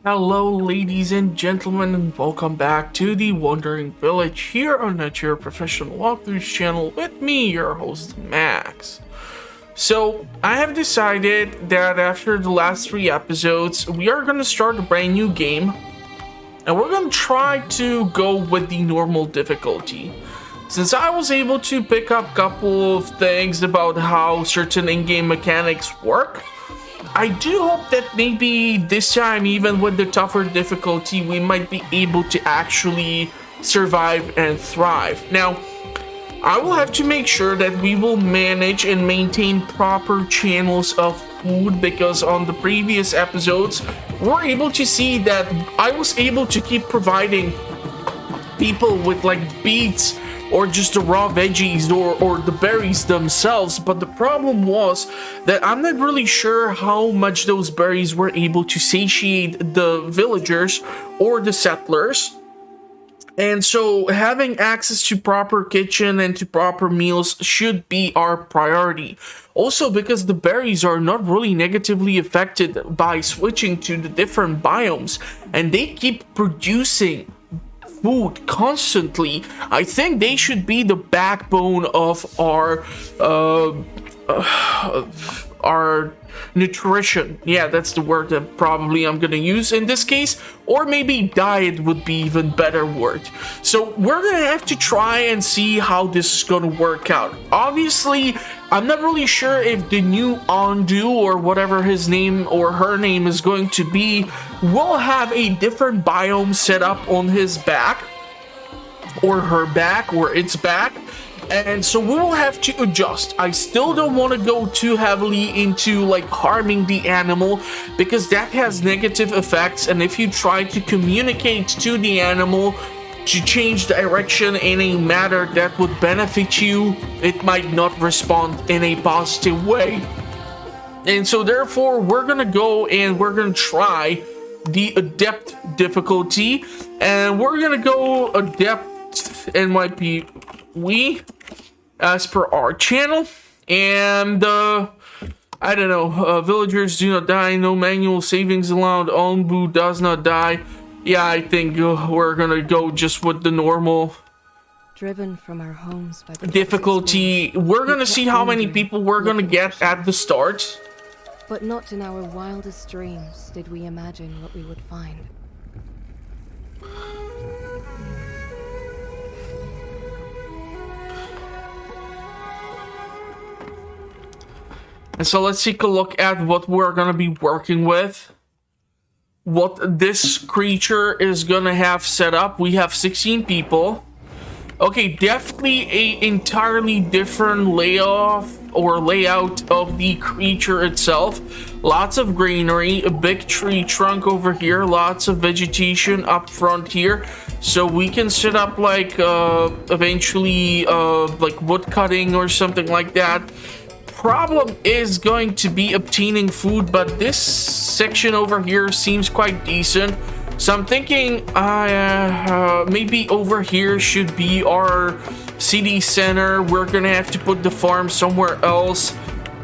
Hello, ladies and gentlemen, and welcome back to the Wandering Village here on your professional walkthroughs channel with me, your host, Max. So, I have decided that after the last 3 episodes, we are going to start a brand new game, and we're going to try to go with the normal difficulty. Since I was able to pick up a couple of things about how certain in-game mechanics work, I do hope that maybe this time, even with the tougher difficulty, we might be able to actually survive and thrive. Now, I will have to make sure that we will manage and maintain proper channels of food, because on the previous episodes, we're able to see that I was able to keep providing people with like beets or just the raw veggies or the berries themselves, but the problem was that I'm not really sure how much those berries were able to satiate the villagers or the settlers. And so having access to proper kitchen and to proper meals should be our priority. Also, because the berries are not really negatively affected by switching to the different biomes, and they keep producing food constantly, I think they should be the backbone of our nutrition. Yeah, that's the word that probably I'm gonna use in this case, or maybe diet would be even better word. So we're gonna have to try and see how this is gonna work out. Obviously, I'm not really sure if the new Onbu, or whatever his name or her name is going to be, will have a different biome set up on his back or her back or its back, and so we will have to adjust. I still don't want to go too heavily into like harming the animal, because that has negative effects, and if you try to communicate to the animal to change direction in a manner that would benefit you, it might not respond in a positive way. And so therefore we're gonna go and we're gonna try the Adept difficulty, and we're gonna go Adept nypw as per our channel. And I don't know, villagers do not die, no manual savings allowed, Onbu does not die. Yeah, I think we're gonna go just with the normal driven from our homes by the difficulty. We're gonna see how many people we're gonna get at the start. But not in our wildest dreams did we imagine what we would find. And so let's take a look at what we're gonna be working with. What this creature is gonna have set up. We have 16 people. Okay, definitely a entirely different layout of the creature itself. Lots of greenery, a big tree trunk over here, lots of vegetation up front here. So we can set up like eventually like wood cutting or something like that. Problem is going to be obtaining food, but this section over here seems quite decent. So I'm thinking maybe over here should be our city center. We're gonna have to put the farm somewhere else.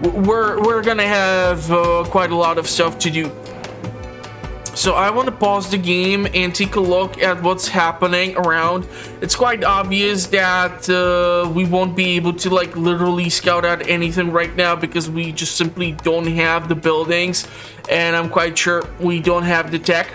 We're gonna have quite a lot of stuff to do. So I want to pause the game and take a look at what's happening around. It's quite obvious that we won't be able to like literally scout out anything right now, because we just simply don't have the buildings, and I'm quite sure we don't have the tech.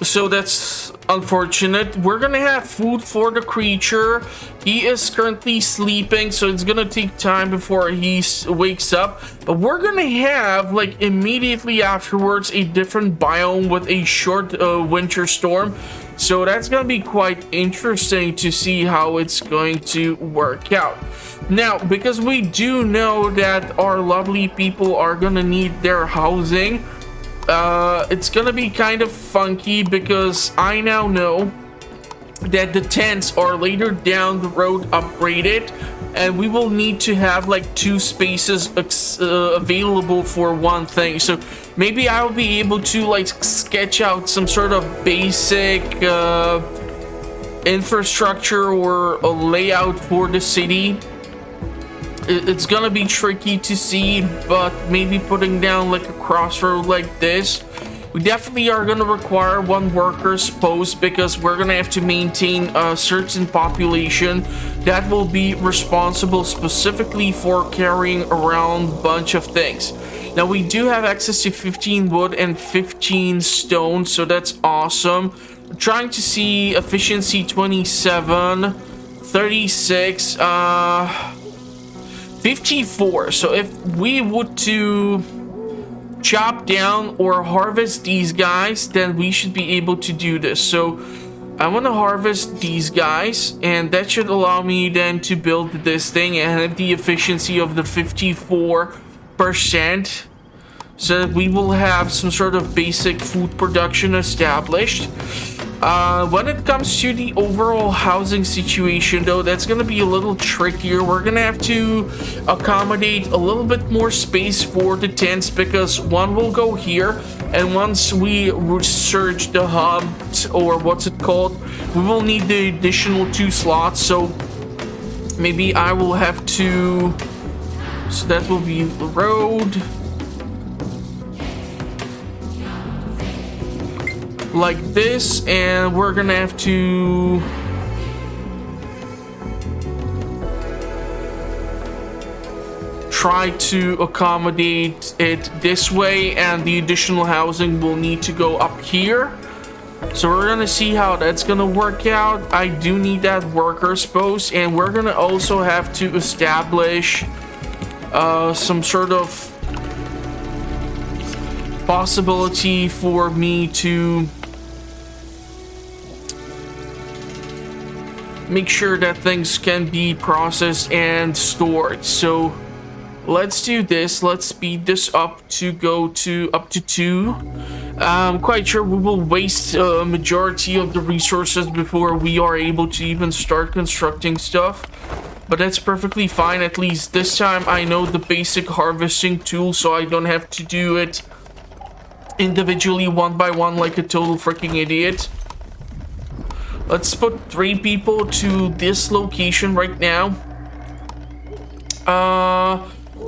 So that's unfortunate. We're gonna have food for the creature. He is currently sleeping, so it's gonna take time before he wakes up. But we're gonna have like immediately afterwards a different biome with a short winter storm. So that's gonna be quite interesting to see how it's going to work out. Now, because we do know that our lovely people are gonna need their housing, it's gonna be kind of funky, because I now know that the tents are later down the road upgraded, and we will need to have like 2 spaces available for one thing. So maybe I'll be able to like sketch out some sort of basic infrastructure or a layout for the city. It's gonna be tricky to see, but maybe putting down like a crossroad like this We definitely are going to require one worker's post because we're going to have to maintain a certain population that will be responsible specifically for carrying around a bunch of things. Now, we do have access to 15 wood and 15 stone, so that's awesome. I'm trying to see efficiency 27, 36, 54. So if we would to chop down or harvest these guys, then we should be able to do this. So I want to harvest these guys, and that should allow me then to build this thing and have the efficiency of the 54%, so that we will have some sort of basic food production established. When it comes to the overall housing situation, though, that's going to be a little trickier. We're going to have to accommodate a little bit more space for the tents, because one will go here, and once we research the hub, or what's it called, we will need the additional 2 slots. So maybe I will have to, so that will be the road. Like this, and we're gonna have to try to accommodate it this way, and the additional housing will need to go up here. So we're gonna see how that's gonna work out. I do need that workers post, and we're gonna also have to establish some sort of possibility for me to make sure that things can be processed and stored. So let's do this. Let's speed this up to go to up to 2. I'm quite sure we will waste a majority of the resources before we are able to even start constructing stuff, but that's perfectly fine. At least this time I know the basic harvesting tool, so I don't have to do it individually one by one like a total freaking idiot. Let's put 3 people to this location right now.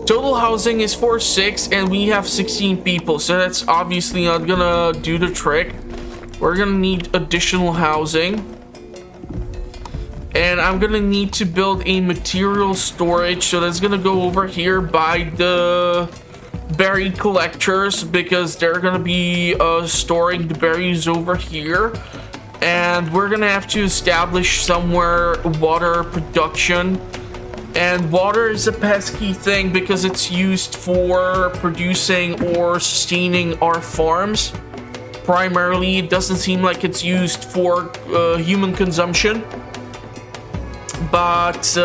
Total housing is 46, and we have 16 people, so that's obviously not gonna do the trick. We're gonna need additional housing, and I'm gonna need to build a material storage, so that's gonna go over here by the berry collectors, because they're gonna be storing the berries over here. And we're gonna have to establish somewhere water production, and water is a pesky thing because it's used for producing or sustaining our farms. Primarily, it doesn't seem like it's used for human consumption, but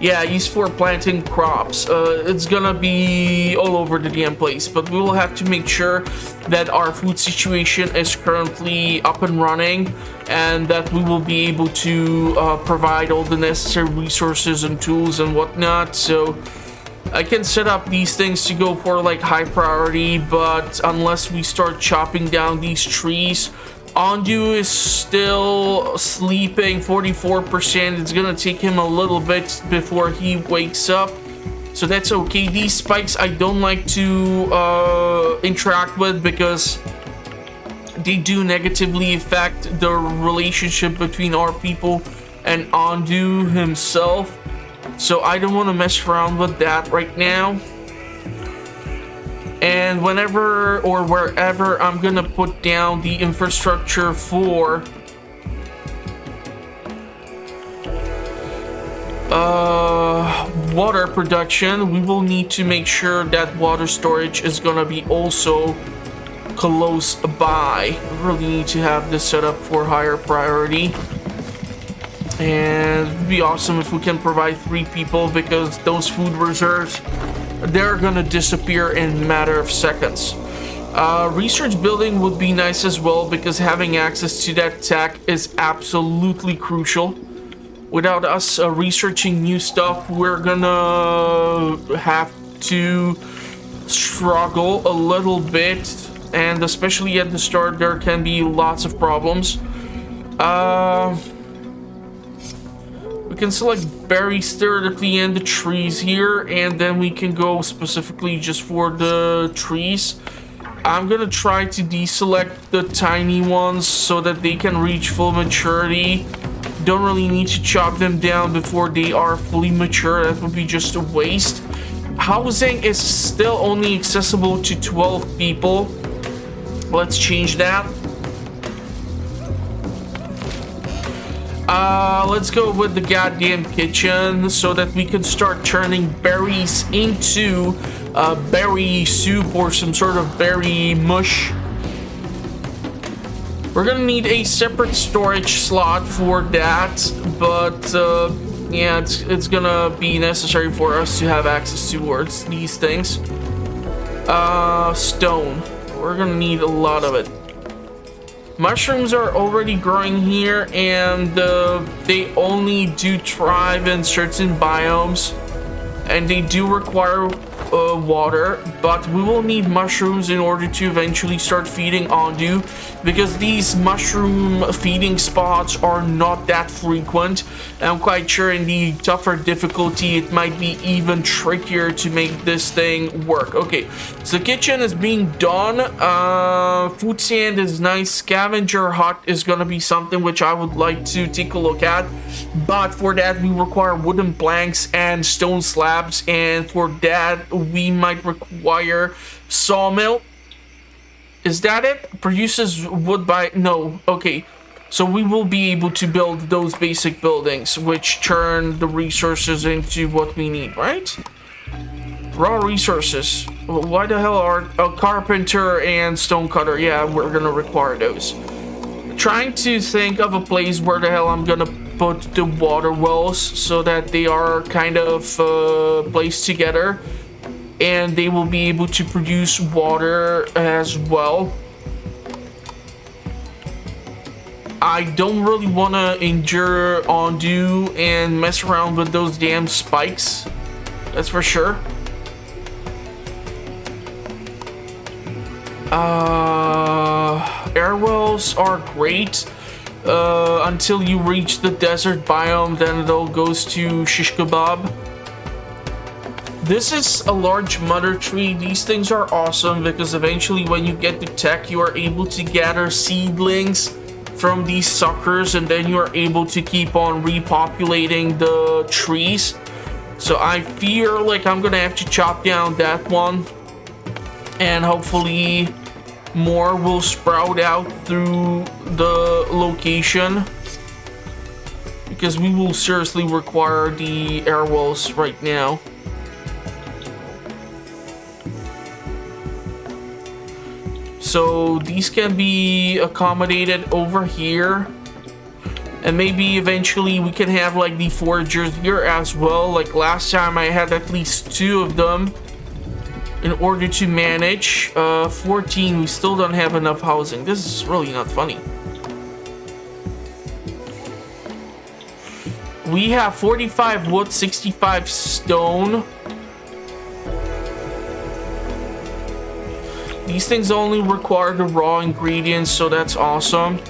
yeah, used for planting crops. It's gonna be all over the damn place, but we will have to make sure that our food situation is currently up and running, and that we will be able to provide all the necessary resources and tools and whatnot. So I can set up these things to go for like high priority, but unless we start chopping down these trees, Onbu is still sleeping 44%. It's gonna take him a little bit before he wakes up, so that's okay. These spikes I don't like to interact with because they do negatively affect the relationship between our people and Onbu himself, so I don't want to mess around with that right now. And whenever or wherever I'm gonna put down the infrastructure for water production, we will need to make sure that water storage is gonna be also close by. We really need to have this set up for higher priority. And it'd be awesome if we can provide 3 people, because those food reserves, they're gonna disappear in a matter of seconds. Research building would be nice as well, because having access to that tech is absolutely crucial. Without us researching new stuff, we're gonna have to struggle a little bit, and especially at the start there can be lots of problems. We can select berries theoretically and the trees here, and then we can go specifically just for the trees. I'm gonna try to deselect the tiny ones so that they can reach full maturity. Don't really need to chop them down before they are fully mature. That would be just a waste. Housing is still only accessible to 12 people. Let's change that. Let's go with the goddamn kitchen so that we can start turning berries into berry soup or some sort of berry mush. We're gonna need a separate storage slot for that, but yeah, it's gonna be necessary for us to have access towards these things. Stone. We're gonna need a lot of it. Mushrooms are already growing here, and they only do thrive in certain biomes, and they do require water, but we will need mushrooms in order to eventually start feeding Onbu, because these mushroom feeding spots are not that frequent. And I'm quite sure in the tougher difficulty it might be even trickier to make this thing work. Okay, so the kitchen is being done. Food sand is nice. Scavenger hut is gonna be something which I would like to take a look at, but for that we require wooden planks and stone slabs, and for that we might require sawmill. Is that it? Produces wood by... No. Okay. So we will be able to build those basic buildings, which turn the resources into what we need, right? Raw resources. Why the hell are a carpenter and stonecutter? Yeah, we're gonna require those. Trying to think of a place where the hell I'm gonna put the water wells so that they are kind of placed together, and they will be able to produce water as well. I don't really want to injure Onbu and mess around with those damn spikes. That's for sure. Air wells are great until you reach the desert biome, then it all goes to shish kebab. This is a large mother tree. These things are awesome because eventually when you get to tech, you are able to gather seedlings from these suckers, and then you are able to keep on repopulating the trees. So I fear like I'm gonna have to chop down that one, and hopefully more will sprout out through the location, because we will seriously require the air wells right now. So these can be accommodated over here, and maybe eventually we can have like the foragers here as well. Like last time I had at least 2 of them in order to manage. 14, we still don't have enough housing. This is really not funny. We have 45 wood, 65 stone. These things only require the raw ingredients, so that's awesome.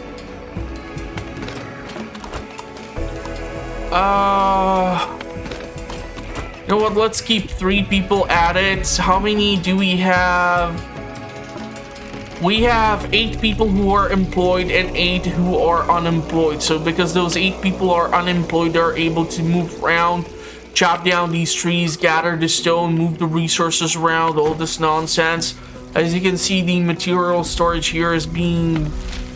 You know what? Let's keep 3 people at it. How many do we have? We have 8 people who are employed and 8 who are unemployed. So because those 8 people are unemployed, they're able to move around, chop down these trees, gather the stone, move the resources around, all this nonsense. As you can see, the material storage here is being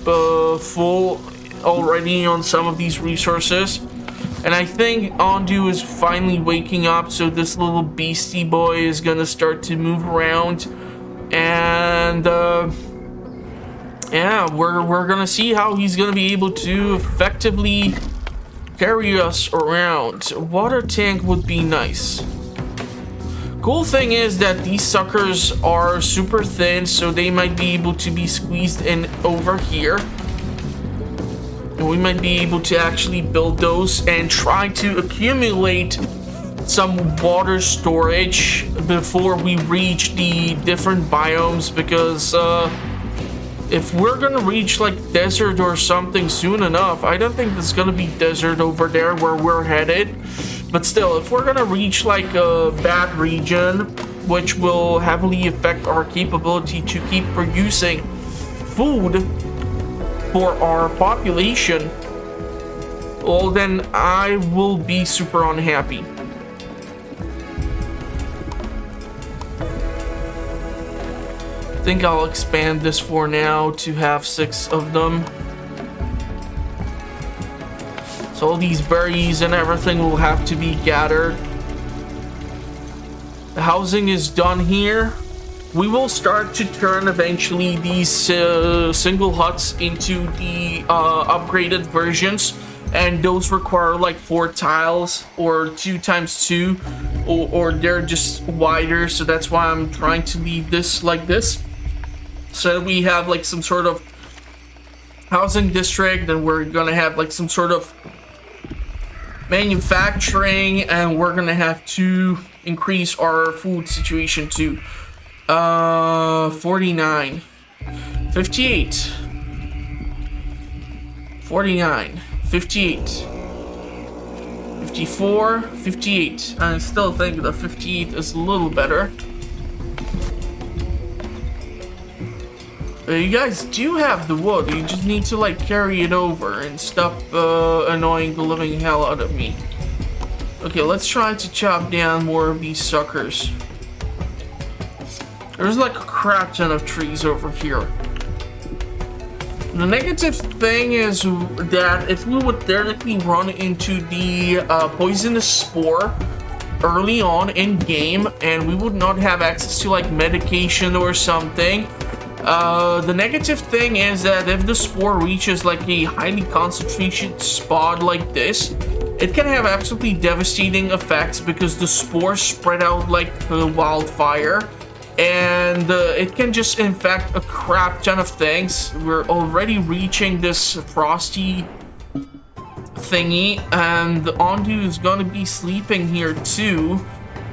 full already on some of these resources. And I think Onbu is finally waking up, so this little beastie boy is gonna start to move around. And yeah, we're gonna see how he's gonna be able to effectively carry us around. A water tank would be nice. Cool thing is that these suckers are super thin, so they might be able to be squeezed in over here. And we might be able to actually build those and try to accumulate some water storage before we reach the different biomes, because if we're gonna reach like desert or something soon enough, I don't think there's gonna be desert over there where we're headed. But still, if we're gonna reach like a bad region, which will heavily affect our capability to keep producing food for our population, well then I will be super unhappy. I think I'll expand this for now to have 6 of them. So all these berries and everything will have to be gathered. The housing is done here. We will start to turn eventually these single huts into the upgraded versions, and those require like 4 tiles or 2 times 2, or they're just wider, so that's why I'm trying to leave this like this, so we have like some sort of housing district, and we're gonna have like some sort of manufacturing, and we're gonna have to increase our food situation too. 49, 58, 49, 58, 54, 58. I still think the 58 is a little better. You guys do have the wood, you just need to like carry it over and stop annoying the living hell out of me. Okay, let's try to chop down more of these suckers. There's like a crap ton of trees over here. The negative thing is that if we would theoretically run into the poisonous spore early on in game, and we would not have access to like medication or something, the negative thing is that if the spore reaches like a highly concentrated spot like this, it can have absolutely devastating effects because the spores spread out like wildfire, and it can just infect a crap ton of things. We're already reaching this frosty thingy, and the Onbu is gonna be sleeping here too.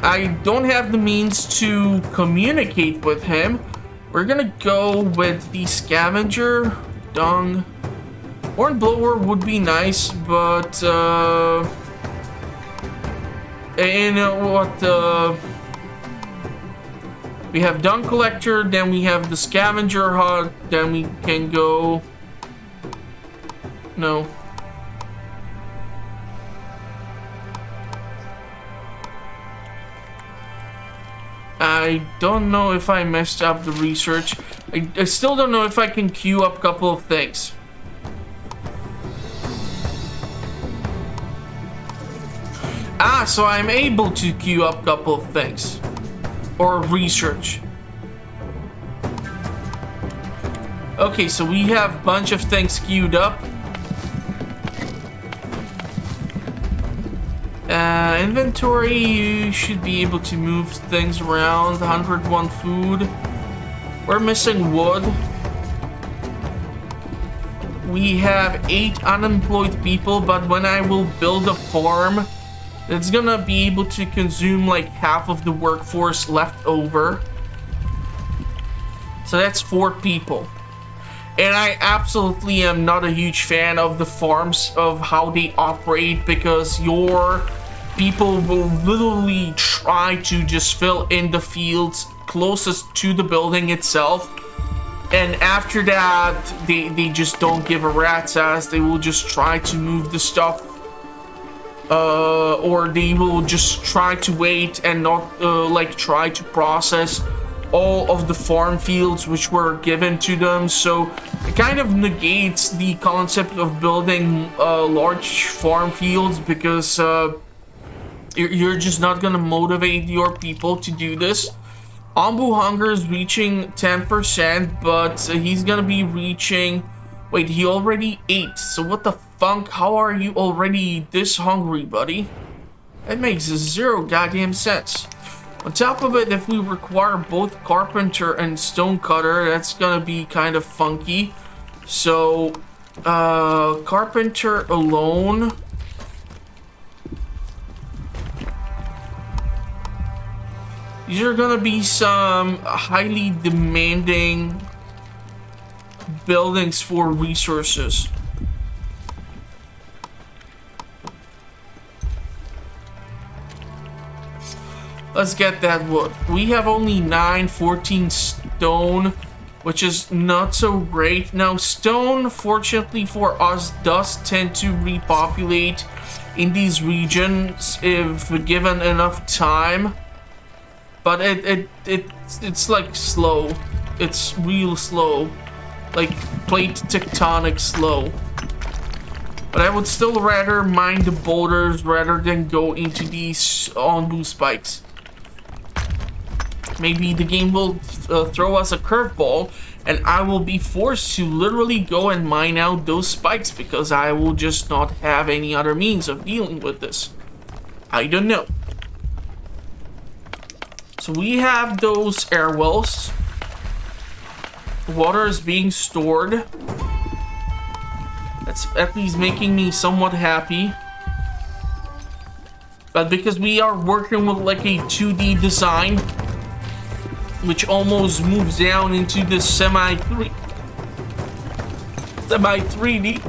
I don't have the means to communicate with him. We're gonna go with the scavenger. Dung. Horn blower would be nice, but you know what, we have dung collector, then we have the scavenger hut, then we can go... No. I don't know if I messed up the research. I still don't know if I can queue up a couple of things. Ah, so I'm able to queue up a couple of things. Or research. Okay, so we have a bunch of things queued up. Inventory, you should be able to move things around. 101 food. We're missing wood. We have 8 unemployed people, but when I will build a farm, it's gonna be able to consume like half of the workforce left over. So that's 4 people. And I absolutely am not a huge fan of the farms, of how they operate, because your people will literally try to just fill in the fields closest to the building itself. And after that, they just don't give a rat's ass. They will just try to move the stuff. Or they will just try to wait and not like try to process all of the farm fields which were given to them. So it kind of negates the concept of building large farm fields, because you're just not gonna motivate your people to do this. Onbu hunger is reaching 10%, but he's gonna be reaching... Wait, he already ate. So what the fuck? How are you already this hungry, buddy? That makes 0 goddamn sense. On top of it, if we require both carpenter and stonecutter, that's gonna be kind of funky. So, carpenter alone. These are gonna be some highly demanding buildings for resources. Let's get that wood. We have only 14 stone, which is not so great. Now, stone, fortunately for us, does tend to repopulate in these regions if given enough time. But it's like slow. It's real slow. Like plate tectonic slow. But I would still rather mine the boulders rather than go into these Onbu spikes. Maybe the game will throw us a curveball and I will be forced to literally go and mine out those spikes because I will just not have any other means of dealing with this. I don't know. So we have those air wells. Water is being stored. That's at least making me somewhat happy. But because we are working with like a 2D design, which almost moves down into the semi 3D.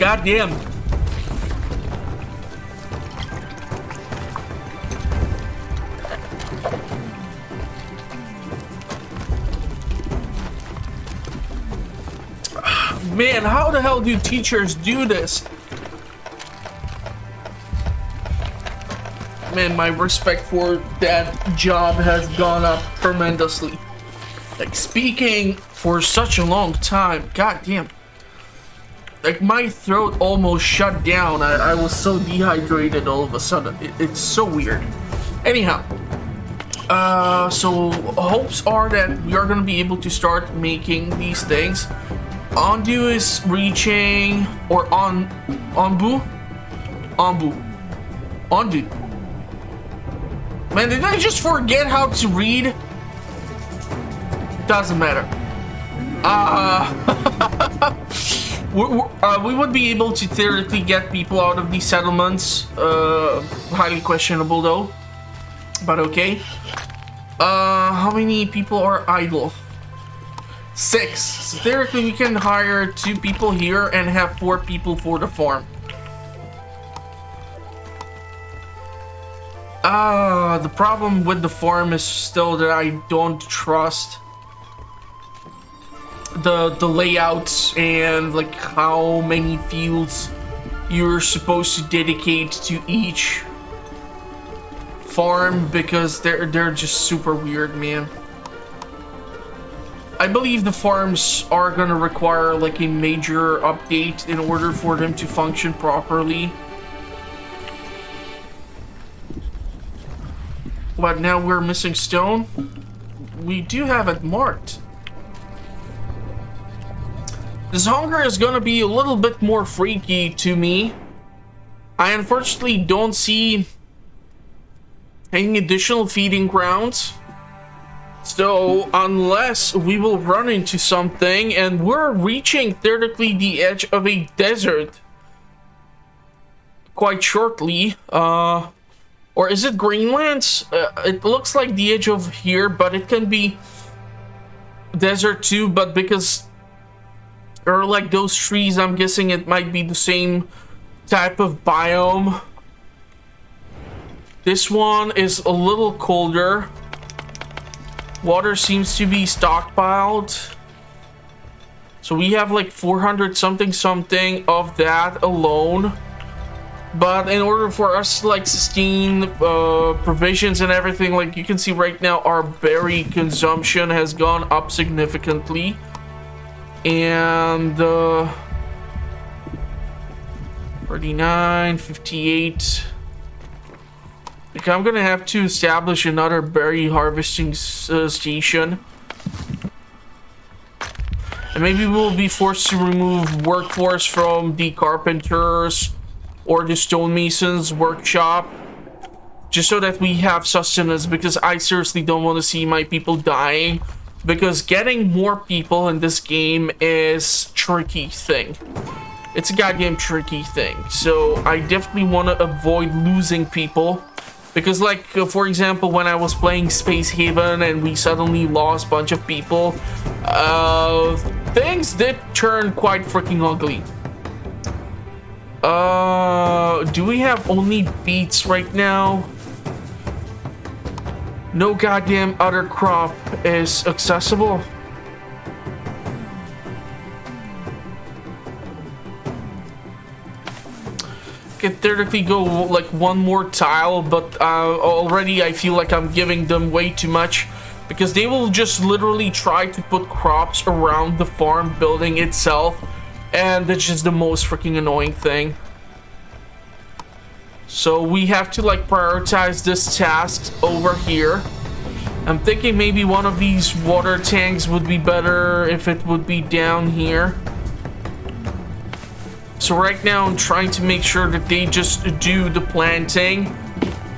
God damn. Man, how the hell do teachers do this? Man, my respect for that job has gone up tremendously. Like, speaking for such a long time, god damn. Like, my throat almost shut down. I was so dehydrated all of a sudden. It's so weird. Anyhow, so hopes are that we are gonna be able to start making these things. Onbu is reaching, or Onbu? Onbu. Man, did I just forget how to read? Doesn't matter. We would be able to theoretically get people out of these settlements. Highly questionable though. But okay. How many people are idle? 6. So theoretically we can hire 2 people here and have 4 people for the farm. The problem with the farm is still that I don't trust the layouts and like how many fields you're supposed to dedicate to each farm because they're just super weird, man. I believe the farms are gonna require like a major update in order for them to function properly. But now we're missing stone. We do have it marked. This hunger is gonna be a little bit more freaky to me. I unfortunately don't see any additional feeding grounds. So unless we will run into something, and we're reaching theoretically the edge of a desert quite shortly. Or is it Greenland? It looks like the edge of here, but it can be desert too. But because or like those trees, I'm guessing it might be the same type of biome. This one is a little colder. Water seems to be stockpiled. So we have like 400 something of that alone. But in order for us to like sustain provisions and everything, like you can see right now, our berry consumption has gone up significantly. And 39, 58. Like, I'm gonna have to establish another berry harvesting station. And maybe we'll be forced to remove workforce from the carpenters or the stonemasons workshop, just so that we have sustenance, because I seriously don't want to see my people dying, because getting more people in this game is tricky thing. It's a goddamn tricky thing. So I definitely want to avoid losing people, because like for example, when I was playing Space Haven and we suddenly lost a bunch of people, things did turn quite freaking ugly. Do we have only beets right now? No goddamn other crop is accessible. Could theoretically go like one more tile, but already I feel like I'm giving them way too much, because they will just literally try to put crops around the farm building itself, and that's just the most freaking annoying thing. So we have to like prioritize this task over here. I'm thinking maybe one of these water tanks would be better if it would be down here. So right now I'm trying to make sure that they just do the planting,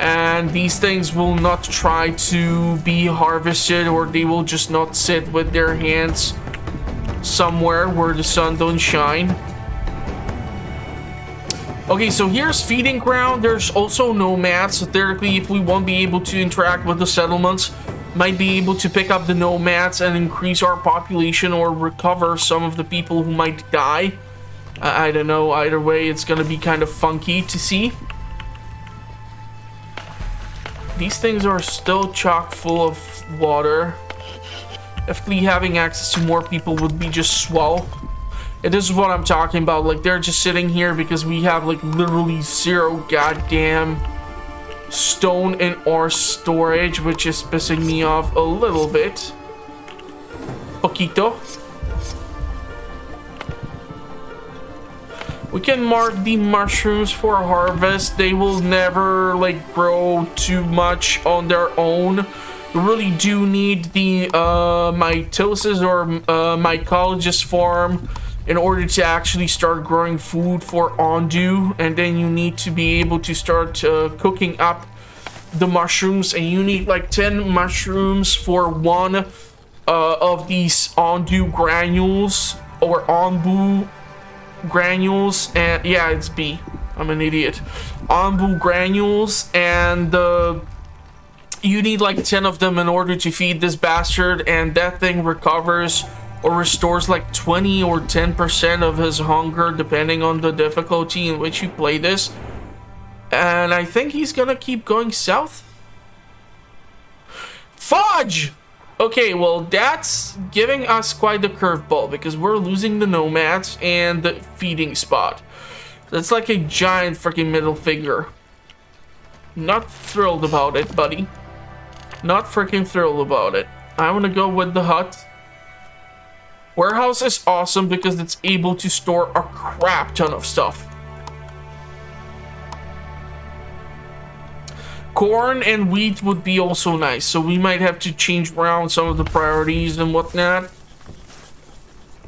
and these things will not try to be harvested, or they will just not sit with their hands somewhere where the sun don't shine. Okay, so here's feeding ground. There's also nomads, so theoretically if we won't be able to interact with the settlements, might be able to pick up the nomads and increase our population, or recover some of the people who might die. I don't know, either way it's gonna be kind of funky to see. These things are still chock full of water. Definitely having access to more people would be just swell. And this is what I'm talking about, like they're just sitting here because we have like literally zero goddamn stone in our storage, which is pissing me off a little bit. Poquito. We can mark the mushrooms for harvest. They will never like grow too much on their own. We really do need the mitosis or mycologist farm in order to actually start growing food for Onbu, and then you need to be able to start cooking up the mushrooms, and you need like 10 mushrooms for one of these Onbu granules, or Onbu granules. And yeah, it's B, I'm an idiot. Onbu granules, and you need like 10 of them in order to feed this bastard, and that thing recovers or restores like 20 or 10% of his hunger depending on the difficulty in which you play this. And I think he's gonna keep going south. Fudge! Okay, well that's giving us quite the curveball, because we're losing the nomads and the feeding spot. That's like a giant freaking middle finger. Not thrilled about it, buddy. Not freaking thrilled about it. I want to go with the hut. Warehouse is awesome because it's able to store a crap ton of stuff. Corn and wheat would be also nice, so we might have to change around some of the priorities and whatnot.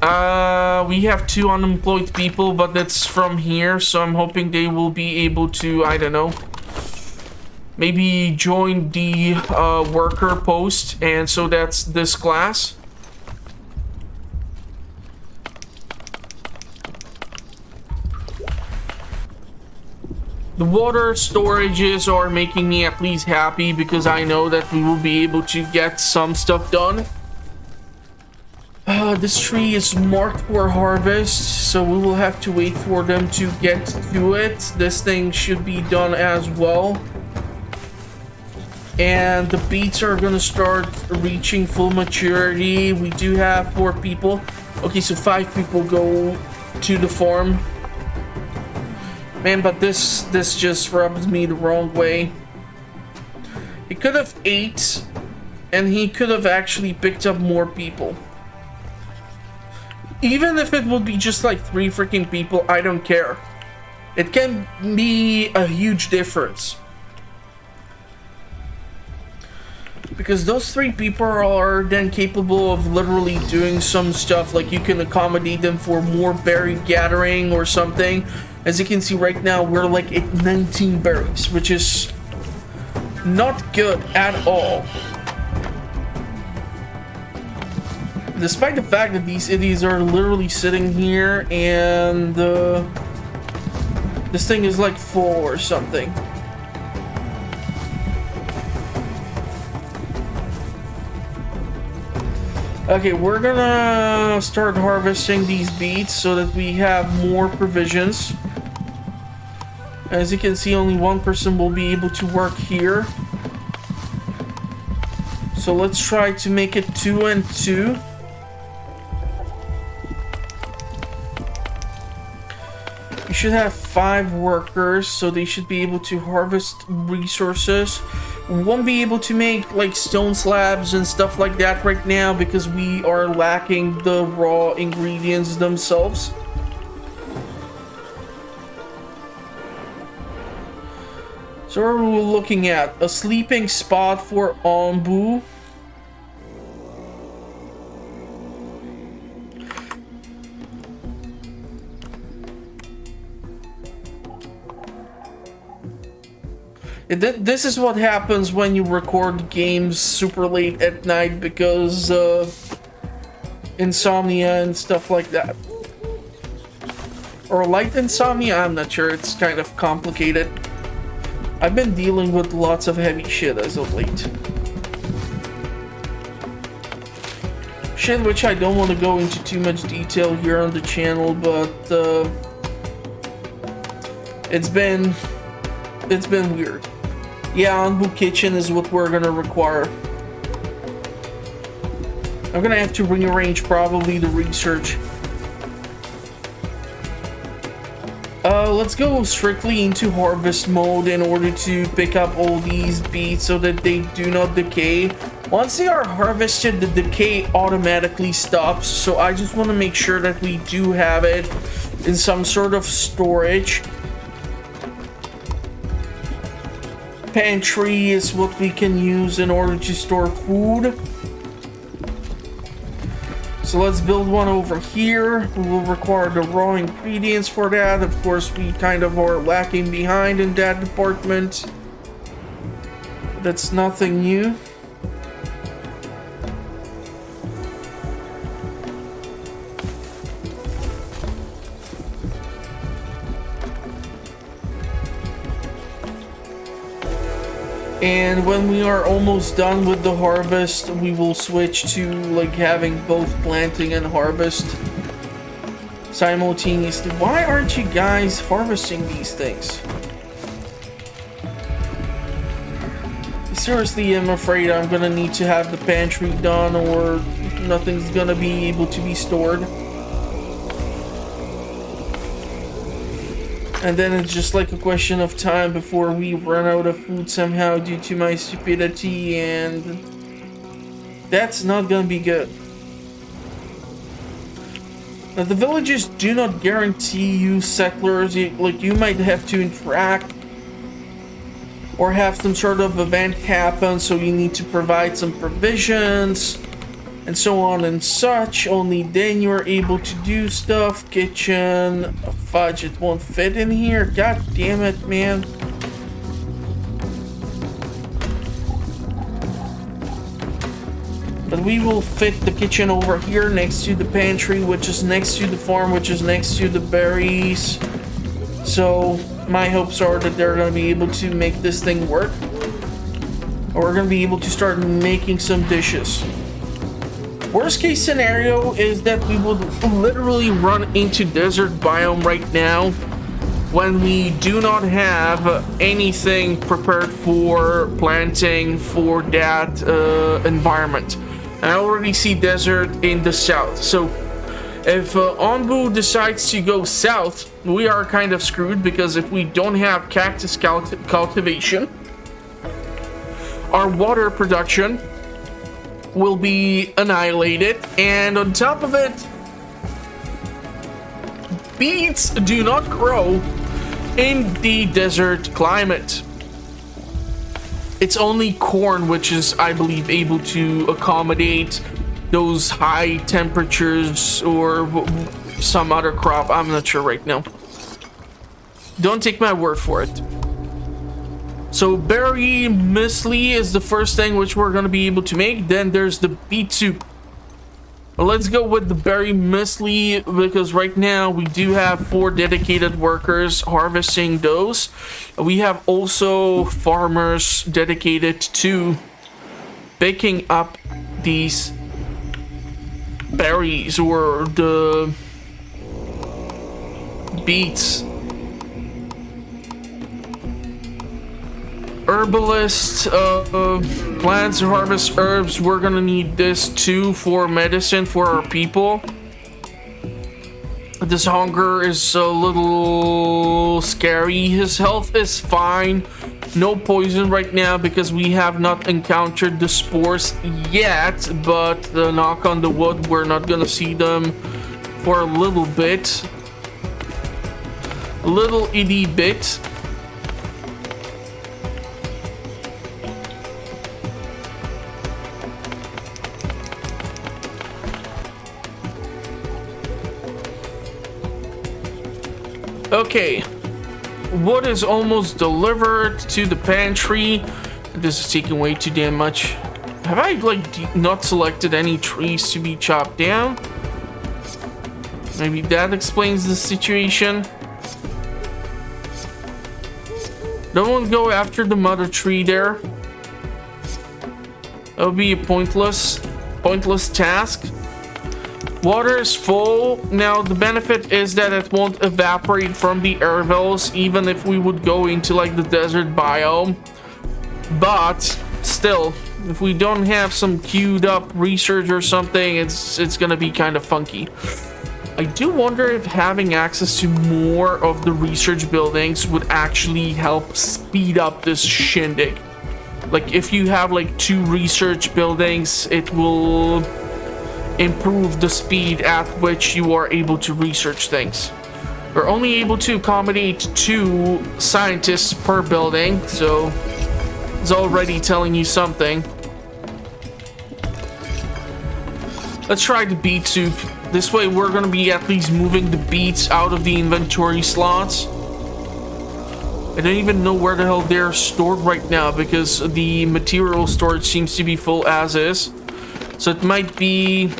We have 2 unemployed people, but that's from here, so I'm hoping they will be able to, I don't know, maybe join the worker post, and so that's this class. The water storages are making me at least happy, because I know that we will be able to get some stuff done. This tree is marked for harvest, so we will have to wait for them to get to it. This thing should be done as well. And the beets are gonna start reaching full maturity. We do have 4 people. Okay, so 5 people go to the farm. Man, but this just rubs me the wrong way. He could have ate, and he could have actually picked up more people. Even if it would be just like 3 freaking people, I don't care. It can be a huge difference. Because those 3 people are then capable of literally doing some stuff, like you can accommodate them for more berry gathering or something. As you can see right now, we're like at 19 berries, which is not good at all. Despite the fact that these idiots are literally sitting here and this thing is like full or something. Okay, we're gonna start harvesting these beets so that we have more provisions. As you can see, only one person will be able to work here. So let's try to make it 2 and 2. You should have 5 workers, so they should be able to harvest resources. We won't be able to make like stone slabs and stuff like that right now because we are lacking the raw ingredients themselves. So what are we looking at? A sleeping spot for Onbu. This is what happens when you record games super late at night because insomnia and stuff like that. Or light insomnia, I'm not sure, it's kind of complicated. I've been dealing with lots of heavy shit as of late. Shit which I don't want to go into too much detail here on the channel, but it's been weird. Yeah, Onbu kitchen is what we're gonna require. I'm gonna have to rearrange probably the research. Let's go strictly into harvest mode in order to pick up all these beets so that they do not decay. Once they are harvested, the decay automatically stops, so I just want to make sure that we do have it in some sort of storage. Pantry is what we can use in order to store food. So let's build one over here. We will require the raw ingredients for that. Of course, we kind of are lacking behind in that department. That's nothing new. And when we are almost done with the harvest, we will switch to like having both planting and harvest simultaneously. Why aren't you guys harvesting these things? Seriously, I'm afraid I'm gonna need to have the pantry done or nothing's gonna be able to be stored. And then it's just like a question of time before we run out of food somehow due to my stupidity, and that's not gonna be good. Now, the villages do not guarantee you settlers. Like, you might have to interact or have some sort of event happen, so you need to provide some provisions and so on and such. Only then you're able to do stuff. Kitchen, fudge, it won't fit in here. God damn it, man. But we will fit the kitchen over here next to the pantry, which is next to the farm, which is next to the berries. So my hopes are that they're going to be able to make this thing work. Or we're going to be able to start making some dishes. Worst case scenario is that we will literally run into desert biome right now when we do not have anything prepared for planting for that environment. I already see desert in the south, so if Onbu decides to go south, we are kind of screwed, because if we don't have cactus cultivation, our water production will be annihilated, and on top of it, beets do not grow in the desert climate. It's only corn which is, I believe, able to accommodate those high temperatures, or some other crop. I'm not sure right now. Don't take my word for it. So berry muesli is the first thing which we're going to be able to make. Then there's the beet soup. Well, let's go with the berry muesli, because right now we do have 4 dedicated workers harvesting those. We have also farmers dedicated to picking up these berries, or the beets. Herbalist, plants to harvest herbs. We're gonna need this too for medicine for our people. This hunger is a little scary. His health is fine. No poison right now because we have not encountered the spores yet. But knock on the wood, we're not gonna see them for a little bit. A little itty bit. Okay, wood is almost delivered to the pantry. This is taking way too damn much. Have I like not selected any trees to be chopped down? Maybe that explains the situation. Don't go after the mother tree there. That would be a pointless task. Water is full. Now the benefit is that it won't evaporate from the air wells even if we would go into like the desert biome. But still, if we don't have some queued up research or something, it's gonna be kind of funky. I do wonder if having access to more of the research buildings would actually help speed up this shindig. Like if you have like 2 research buildings, it will improve the speed at which you are able to research things. We're only able to accommodate 2 scientists per building, so it's already telling you something. Let's try the beet soup. This way we're gonna be at least moving the beets out of the inventory slots. I don't even know where the hell they're stored right now because the material storage seems to be full as is. So it might be,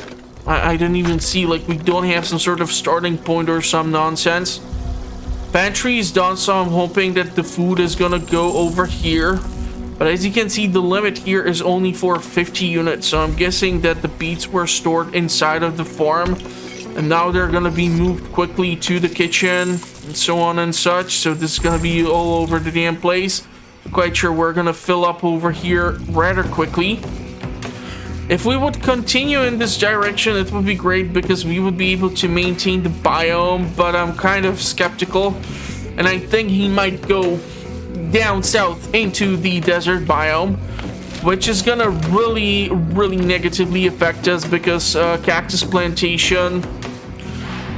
I don't even see, like we don't have some sort of starting point or some nonsense. Pantry is done, so I'm hoping that the food is gonna go over here. But as you can see, the limit here is only for 50 units. So I'm guessing that the beets were stored inside of the farm. And now they're gonna be moved quickly to the kitchen and so on and such. So this is gonna be all over the damn place. Quite sure we're gonna fill up over here rather quickly. If we would continue in this direction, it would be great because we would be able to maintain the biome, but I'm kind of skeptical. And I think he might go down south into the desert biome, which is gonna really negatively affect us because cactus plantation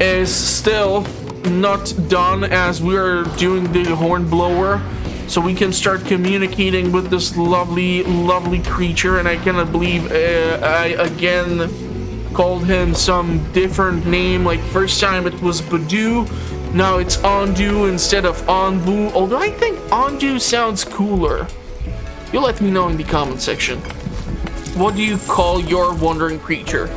is still not done as we're doing the hornblower. So we can start communicating with this lovely creature, and I cannot believe I again called him some different name. Like first time it was Badu, now it's Onbu instead of Onbu. Although I think Onbu sounds cooler. You let me know in the comment section. What do you call your wandering creature?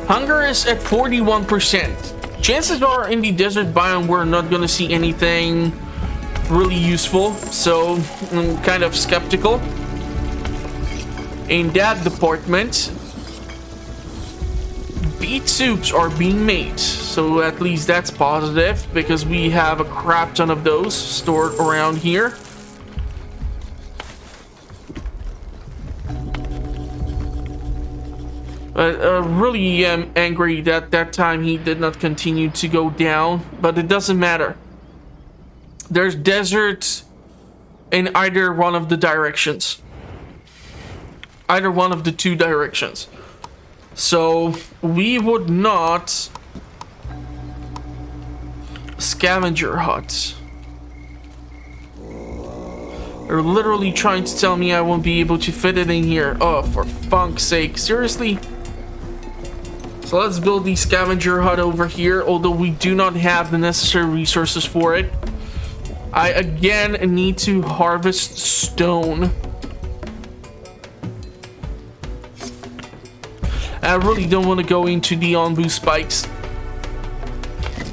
Hunger is at 41%. Chances are in the desert biome we're not gonna see anything really useful, so I'm kind of skeptical in that department. Beet soups are being made, so at least that's positive because we have a crap ton of those stored around here. I really am angry that that time he did not continue to go down, but it doesn't matter. There's desert in either one of the directions. Either one of the 2 directions. So we would not scavenger huts. They're literally trying to tell me I won't be able to fit it in here. Oh, for funk's sake. Seriously? So let's build the scavenger hut over here, although we do not have the necessary resources for it. I again need to harvest stone. I really don't want to go into the Onbu spikes.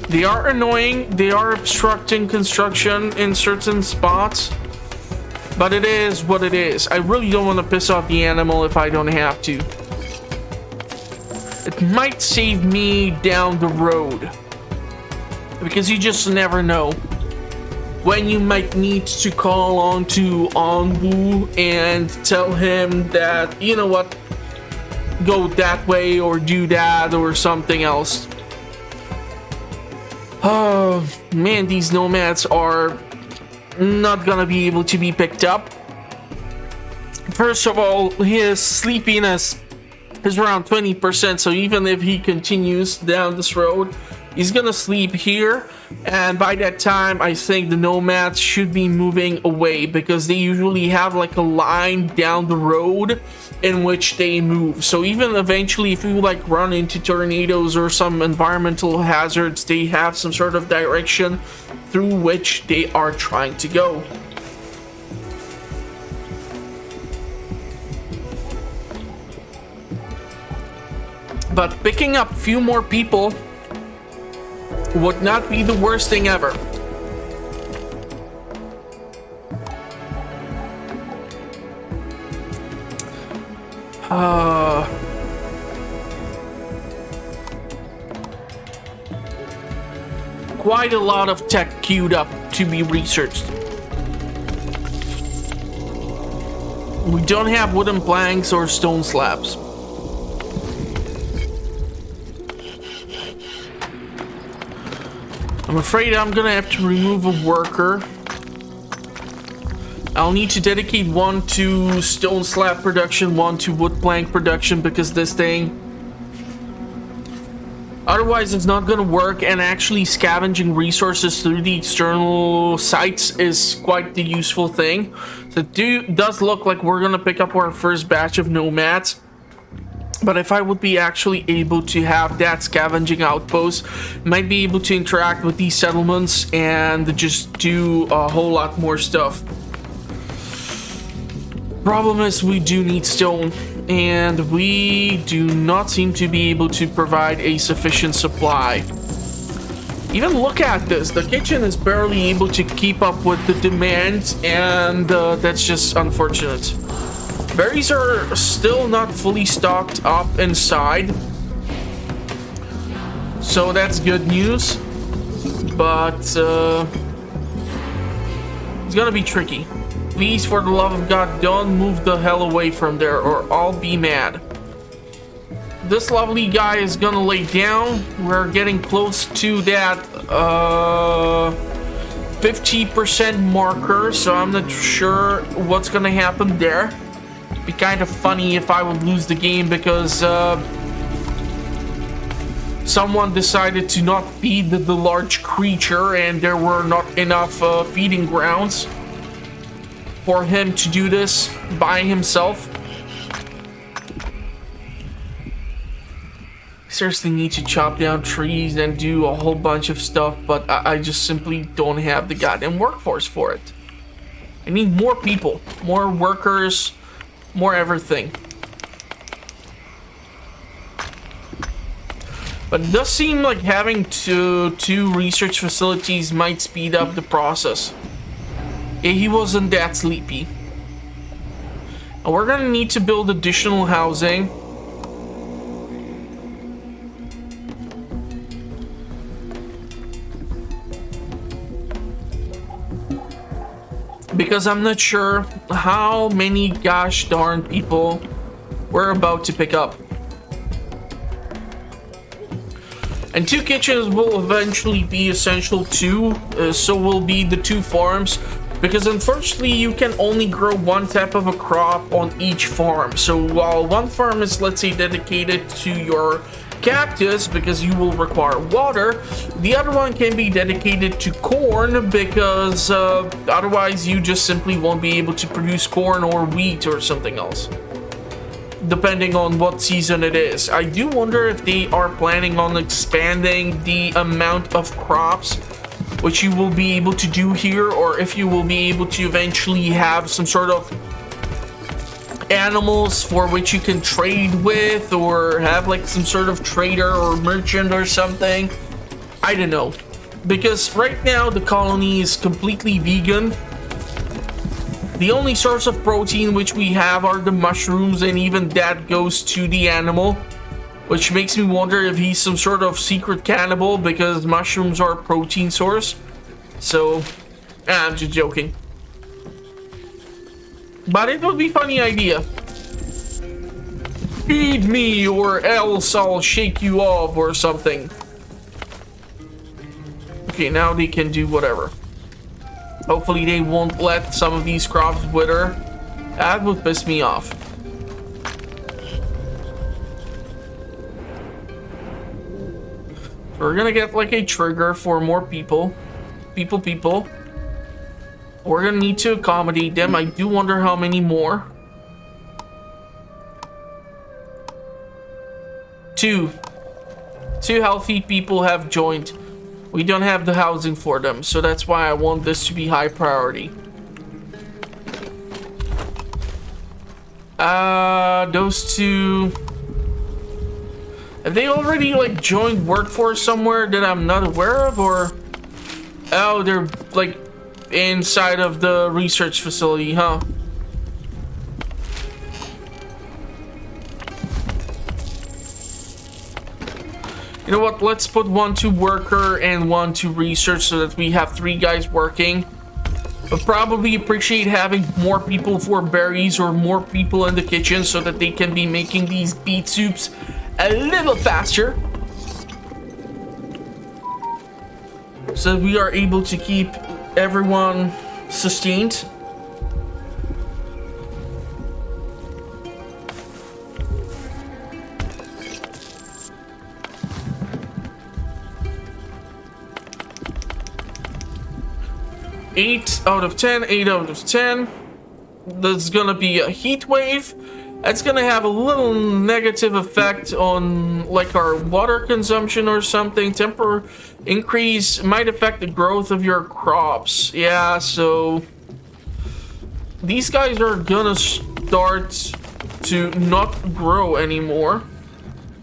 They are annoying. They are obstructing construction in certain spots. But it is what it is. I really don't want to piss off the animal if I don't have to. It might save me down the road. Because you just never know. when you might need to call on to Onbu and tell him that, you know what, go that way or do that or something else. Oh man, these nomads are not gonna be able to be picked up. First of all, his sleepiness is around 20%, so even if he continues down this road, he's gonna sleep here, and by that time I think the nomads should be moving away, because they usually have like a line down the road in which they move. So even eventually if you like run into tornadoes or some environmental hazards, they have some sort of direction through which they are trying to go. But picking up a few more people would not be the worst thing ever. Quite a lot of tech queued up to be researched. We don't have wooden planks or stone slabs. I'm afraid I'm gonna have to remove a worker. I'll need to dedicate one to stone slab production, one to wood plank production, because this thing, otherwise it's not gonna work, and actually scavenging resources through the external sites is quite the useful thing. So it does look like we're gonna pick up our first batch of nomads. But if I would be actually able to have that scavenging outpost, might be able to interact with these settlements and just do a whole lot more stuff. Problem is, we do need stone, and we do not seem to be able to provide a sufficient supply. Even look at this, the kitchen is barely able to keep up with the demand, and that's just unfortunate. Berries are still not fully stocked up inside, so that's good news, but it's gonna be tricky. Please, for the love of God, don't move the hell away from there or I'll be mad. This lovely guy is gonna lay down. We're getting close to that 50% marker, so I'm not sure what's gonna happen there. Be kind of funny if I would lose the game because someone decided to not feed the large creature and there were not enough feeding grounds for him to do this by himself. I seriously need to chop down trees and do a whole bunch of stuff, but I just simply don't have the goddamn workforce for it. I need more people, more workers, more everything. But it does seem like having two research facilities might speed up the process. Yeah, he wasn't that sleepy. And we're gonna need to build additional housing. Because I'm not sure how many gosh darn people we're about to pick up. And 2 kitchens will eventually be essential too, so will be the 2 farms. Because unfortunately you can only grow one type of a crop on each farm. So while one farm is, let's say, dedicated to your cactus because you will require water, the other one can be dedicated to corn because otherwise you just simply won't be able to produce corn or wheat or something else, depending on what season it is. I do wonder if they are planning on expanding the amount of crops which you will be able to do here, or if you will be able to eventually have some sort of animals for which you can trade with, or have like some sort of trader or merchant or something. I don't know, because right now the colony is completely vegan. The only source of protein which we have are the mushrooms, and even that goes to the animal, which makes me wonder if he's some sort of secret cannibal because mushrooms are a protein source. So I'm just joking. But it would be a funny idea. Feed me or else I'll shake you off or something. Okay, now they can do whatever. Hopefully they won't let some of these crops wither. That would piss me off. We're gonna get like a trigger for more people. People. We're gonna need to accommodate them. I do wonder how many more. Two healthy people have joined. We don't have the housing for them, so that's why I want this to be high priority. Those two... Have they already, like, joined workforce somewhere that I'm not aware of, or... Oh, they're, like, inside of the research facility, huh? You know what? Let's put 1 to worker and 1 to research so that we have 3 guys working. But probably appreciate having more people for berries or more people in the kitchen so that they can be making these beet soups a little faster. So we are able to keep everyone sustained. Eight out of 10. There's gonna be a heat wave. That's gonna have a little negative effect on like our water consumption or something. Temper increase might affect the growth of your crops. Yeah, so these guys are gonna start to not grow anymore.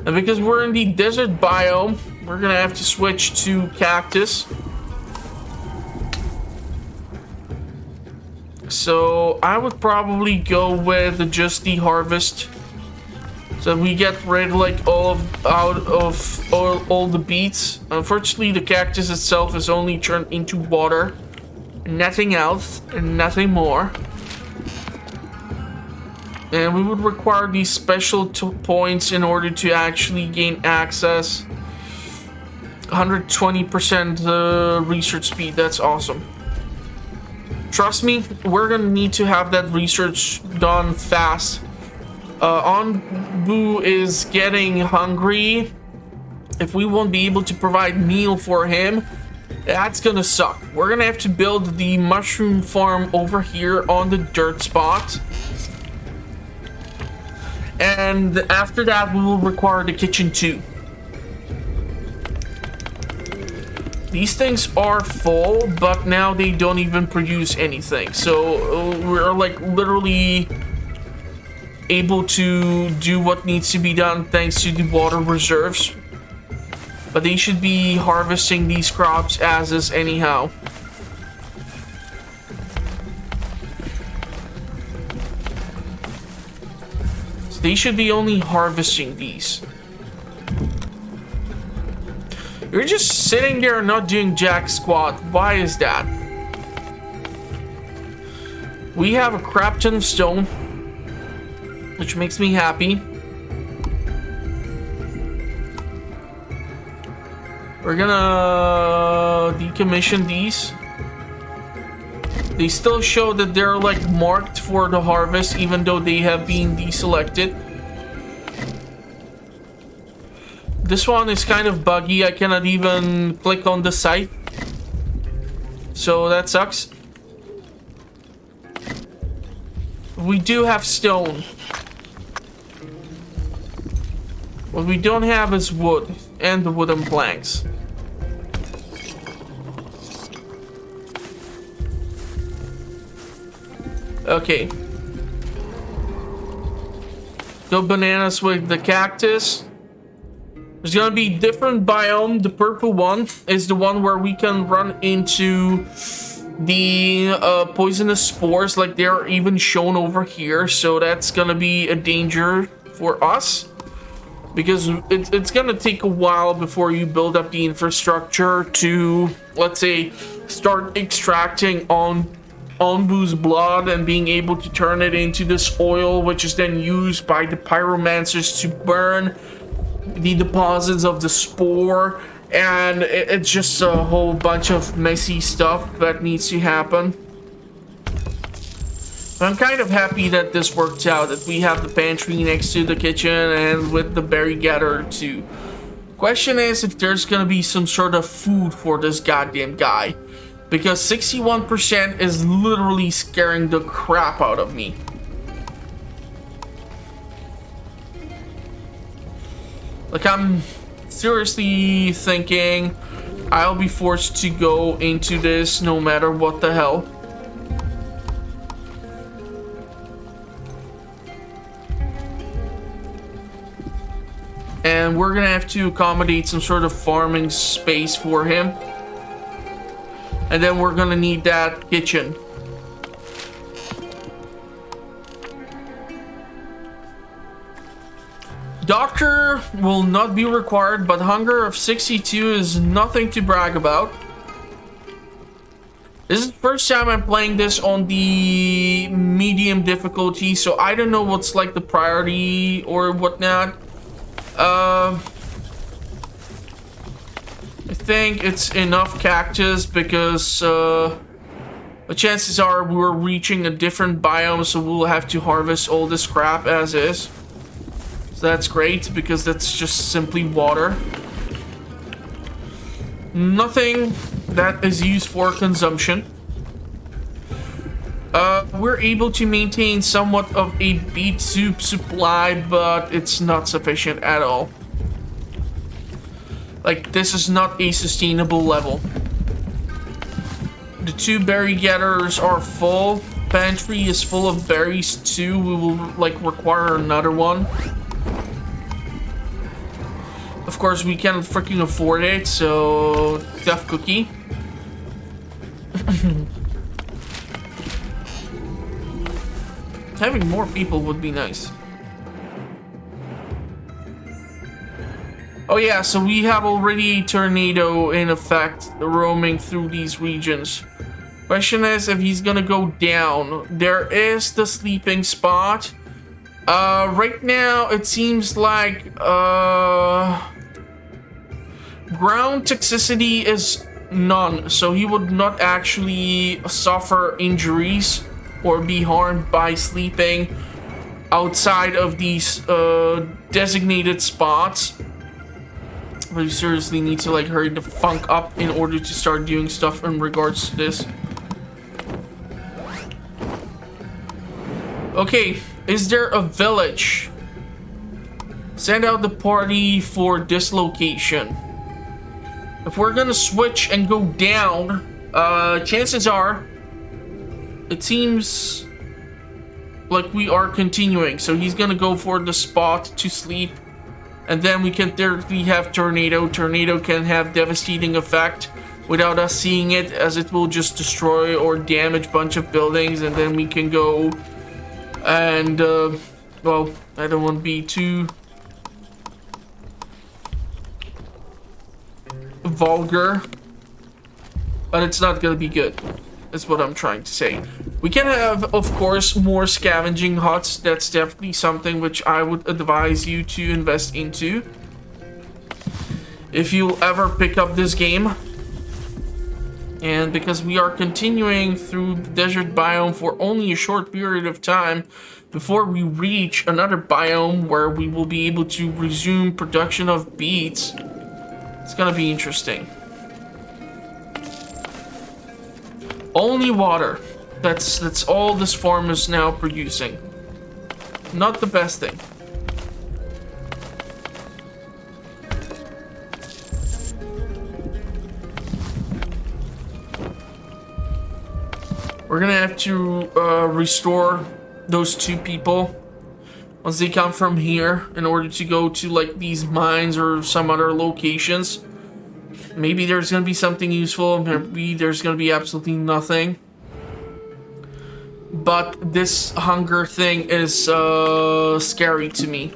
And because we're in the desert biome, we're gonna have to switch to cactus. So I would probably go with just the harvest, so we get rid like all the beets. Unfortunately, the cactus itself is only turned into water, nothing else and nothing more. And we would require these special points in order to actually gain access. 120% research speed. That's awesome. Trust me, we're gonna need to have that research done fast. Onbu is getting hungry. If we won't be able to provide meal for him, that's gonna suck. We're gonna have to build the mushroom farm over here on the dirt spot. And after that, we will require the kitchen too. These things are full, but now they don't even produce anything. So we're like literally able to do what needs to be done thanks to the water reserves. But they should be harvesting these crops as is anyhow. So they should be only harvesting these. You're just sitting there not doing jack squat. Why is that? We have a crap ton of stone, which makes me happy. We're gonna decommission these. They still show that they're like marked for the harvest even though they have been deselected. This one is kind of buggy. I cannot even click on the site. So that sucks. We do have stone. What we don't have is wood and the wooden planks. Okay. Go bananas with the cactus. There's gonna be different biome. The purple one is the one where we can run into the poisonous spores, like they're even shown over here. So that's gonna be a danger for us because it's gonna take a while before you build up the infrastructure to, let's say, start extracting on Onbu's blood and being able to turn it into this oil, which is then used by the pyromancers to burn the deposits of the spore. And it's just a whole bunch of messy stuff that needs to happen. I'm kind of happy that this worked out, that we have the pantry next to the kitchen and with the berry gatherer too. Question is if there's gonna be some sort of food for this goddamn guy, because 61% is literally scaring the crap out of me. Like, I'm seriously thinking I'll be forced to go into this no matter what the hell. And we're gonna have to accommodate some sort of farming space for him. And then we're gonna need that kitchen. Doctor will not be required, but hunger of 62 is nothing to brag about. This is the first time I'm playing this on the medium difficulty, so I don't know what's like the priority or whatnot. I think it's enough cactus because the chances are we're reaching a different biome, so we'll have to harvest all this crap as is. So that's great because that's just simply water. Nothing that is used for consumption. We're able to maintain somewhat of a beet soup supply, but it's not sufficient at all. Like, this is not a sustainable level. The 2 berry gatherers are full. Pantry is full of berries too. We will like require another one. Of course, we can't freaking afford it, so tough cookie. Having more people would be nice. Oh yeah, so we have already a tornado in effect roaming through these regions. Question is if he's gonna go down. There is the sleeping spot. Right now it seems like ground toxicity is none, so he would not actually suffer injuries or be harmed by sleeping outside of these designated spots. We seriously need to like hurry the funk up in order to start doing stuff in regards to this. Okay, is there a village? Send out the party for this location. If we're gonna switch and go down, chances are it seems like we are continuing. So he's gonna go for the spot to sleep. And then we can theoretically have tornado. Tornado can have devastating effect without us seeing it, as it will just destroy or damage a bunch of buildings. And then we can go and, well, I don't want to be too vulgar, but it's not going to be good. That's what I'm trying to say. We can have, of course, more scavenging huts. That's definitely something which I would advise you to invest into if you'll ever pick up this game. And because we are continuing through the desert biome for only a short period of time before we reach another biome where we will be able to resume production of beets, it's gonna be interesting. Only water. That's all this farm is now producing. Not the best thing. We're gonna have to restore those 2 people once they come from here in order to go to like these mines or some other locations. Maybe there's gonna be something useful, maybe there's gonna be absolutely nothing. But this hunger thing is scary to me.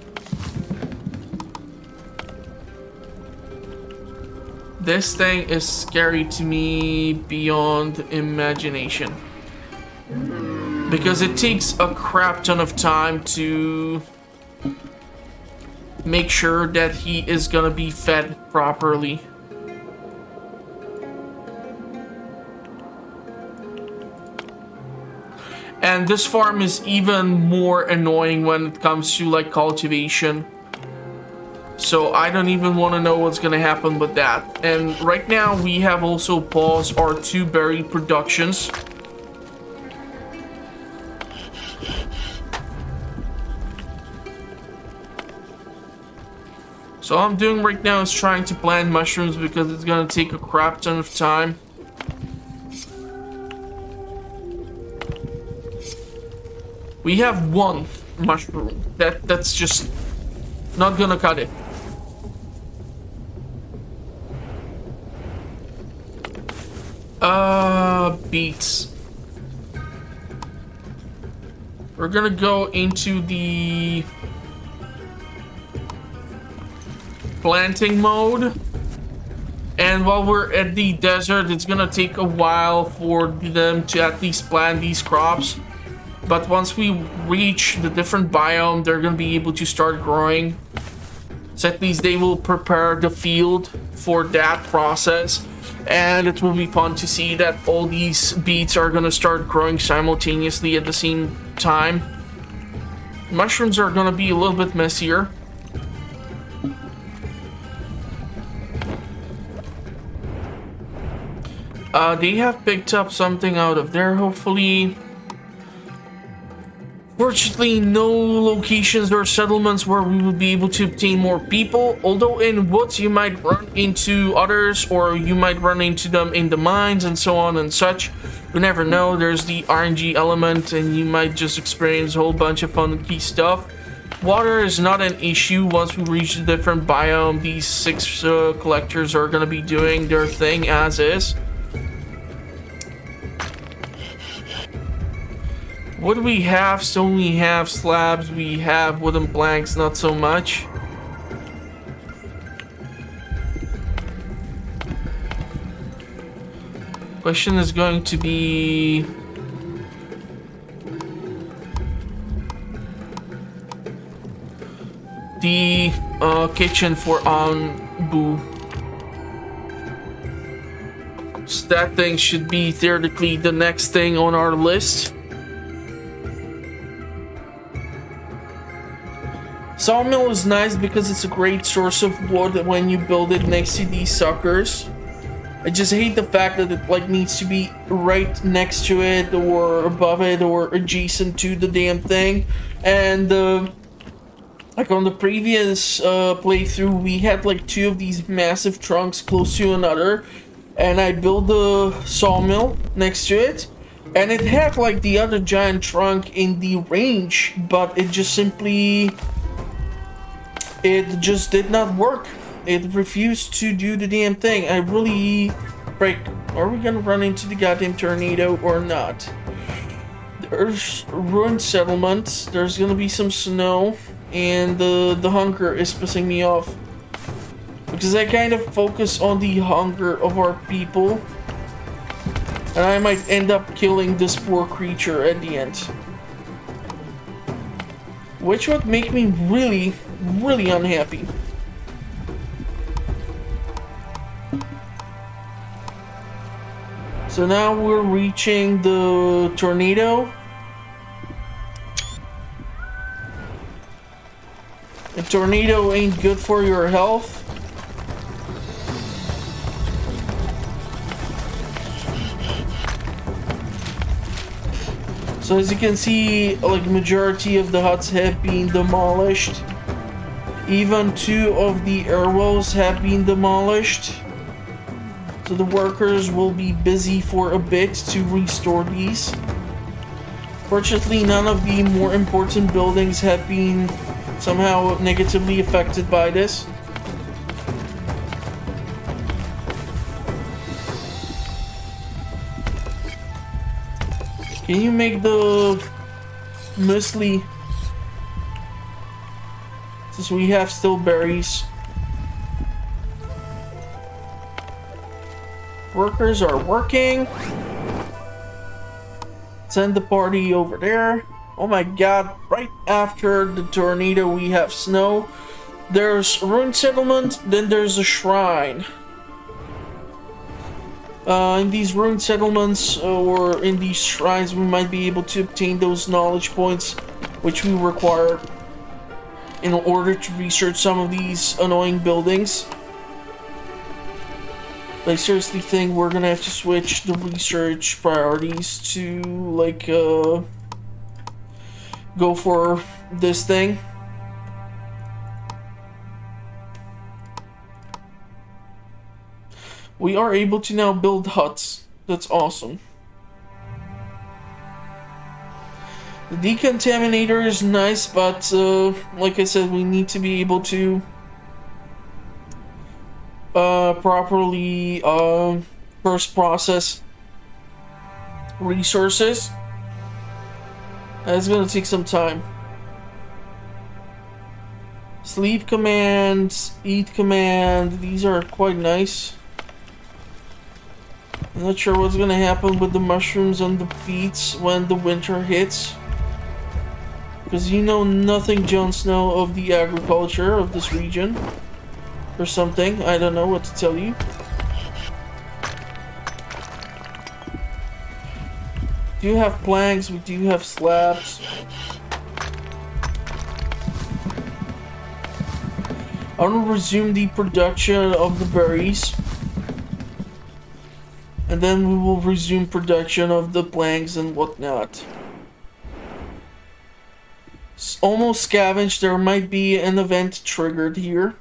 This thing is scary to me beyond imagination. Because it takes a crap ton of time to make sure that he is gonna be fed properly. And this farm is even more annoying when it comes to like cultivation. So I don't even want to know what's gonna happen with that. And right now we have also paused our 2 berry productions. So all I'm doing right now is trying to plant mushrooms because it's gonna take a crap ton of time. We have 1 mushroom. That's just not gonna cut it. Beets. We're gonna go into the planting mode. And while we're at the desert, it's gonna take a while for them to at least plant these crops. But once we reach the different biome, they're gonna be able to start growing. So at least they will prepare the field for that process. And it will be fun to see that all these beets are gonna start growing simultaneously at the same time. Mushrooms are gonna be a little bit messier. They have picked up something out of there, hopefully. Fortunately, no locations or settlements where we would be able to obtain more people. Although in woods you might run into others, or you might run into them in the mines and so on and such. You never know, there's the RNG element and you might just experience a whole bunch of funky stuff. Water is not an issue once we reach the different biome. These 6 collectors are going to be doing their thing as is. What do we have? Stone we have, slabs we have, wooden planks not so much. Question is going to be... the kitchen for Onbu. So that thing should be theoretically the next thing on our list. Sawmill is nice because it's a great source of wood when you build it next to these suckers. I just hate the fact that it like needs to be right next to it or above it or adjacent to the damn thing. And like on the previous playthrough, we had like 2 of these massive trunks close to another, and I built the sawmill next to it, and it had like the other giant trunk in the range, but it just simply... it just did not work. It refused to do the damn thing. I really... Break. Are we gonna run into the goddamn tornado or not? There's ruined settlements. There's gonna be some snow. And the hunger is pissing me off. Because I kind of focus on the hunger of our people. And I might end up killing this poor creature at the end. Which would make me really, really unhappy. So now we're reaching the tornado. A tornado ain't good for your health. So as you can see, like majority of the huts have been demolished. Even 2 of the airwells have been demolished. So the workers will be busy for a bit to restore these. Fortunately, none of the more important buildings have been somehow negatively affected by this. Can you make the muesli? Since we have still berries. workers are working. Send the party over there. Oh my god, right after the tornado we have snow. There's ruined settlement, then there's a shrine. In these ruined settlements or in these shrines we might be able to obtain those knowledge points which we require in order to research some of these annoying buildings. I seriously think we're gonna have to switch the research priorities to like go for this thing. We are able to now build huts. That's awesome. The decontaminator is nice, but like I said, we need to be able to properly first process resources. That's gonna take some time. Sleep command, eat command, these are quite nice. I'm not sure what's gonna happen with the mushrooms and the beets when the winter hits. Because you know nothing, Jon Snow, of the agriculture of this region. Or something. I don't know what to tell you. Do you have planks? We do have slabs. I want to resume the production of the berries. And then we will resume production of the planks and whatnot. It's almost scavenged. There might be an event triggered here.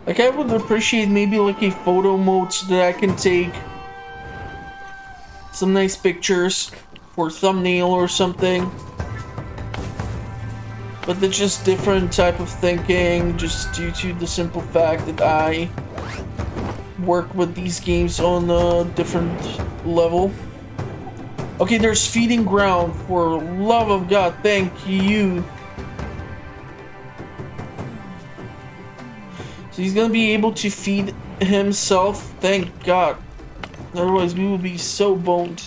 Like, I would appreciate maybe like a photo mode so that I can take some nice pictures for thumbnail or something. But it's just different type of thinking, just due to the simple fact that I work with these games on a different level. Okay, there's feeding ground. For love of God, thank you. So he's gonna be able to feed himself, thank God. Otherwise we will be so boned.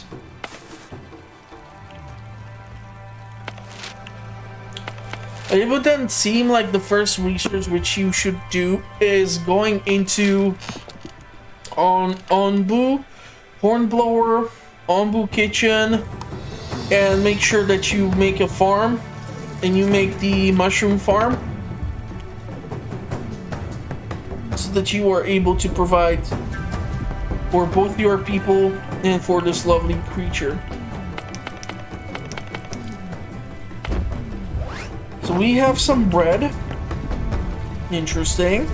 It would then seem like the first research which you should do is going into Onbu, Hornblower, Onbu Kitchen, and make sure that you make a farm and you make the mushroom farm so that you are able to provide for both your people and for this lovely creature. So we have some bread. Interesting.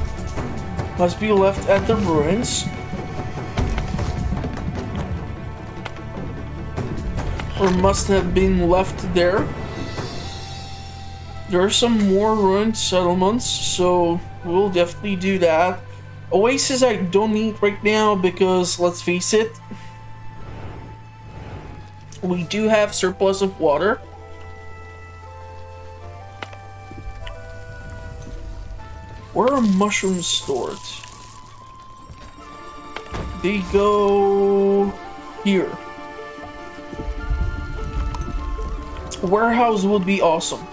Must be left at the ruins. Or must have been left there. There are some more ruined settlements, so we'll definitely do that. Oasis I don't need right now because, let's face it, we do have surplus of water. Where are mushrooms stored? They go here. Warehouse would be awesome.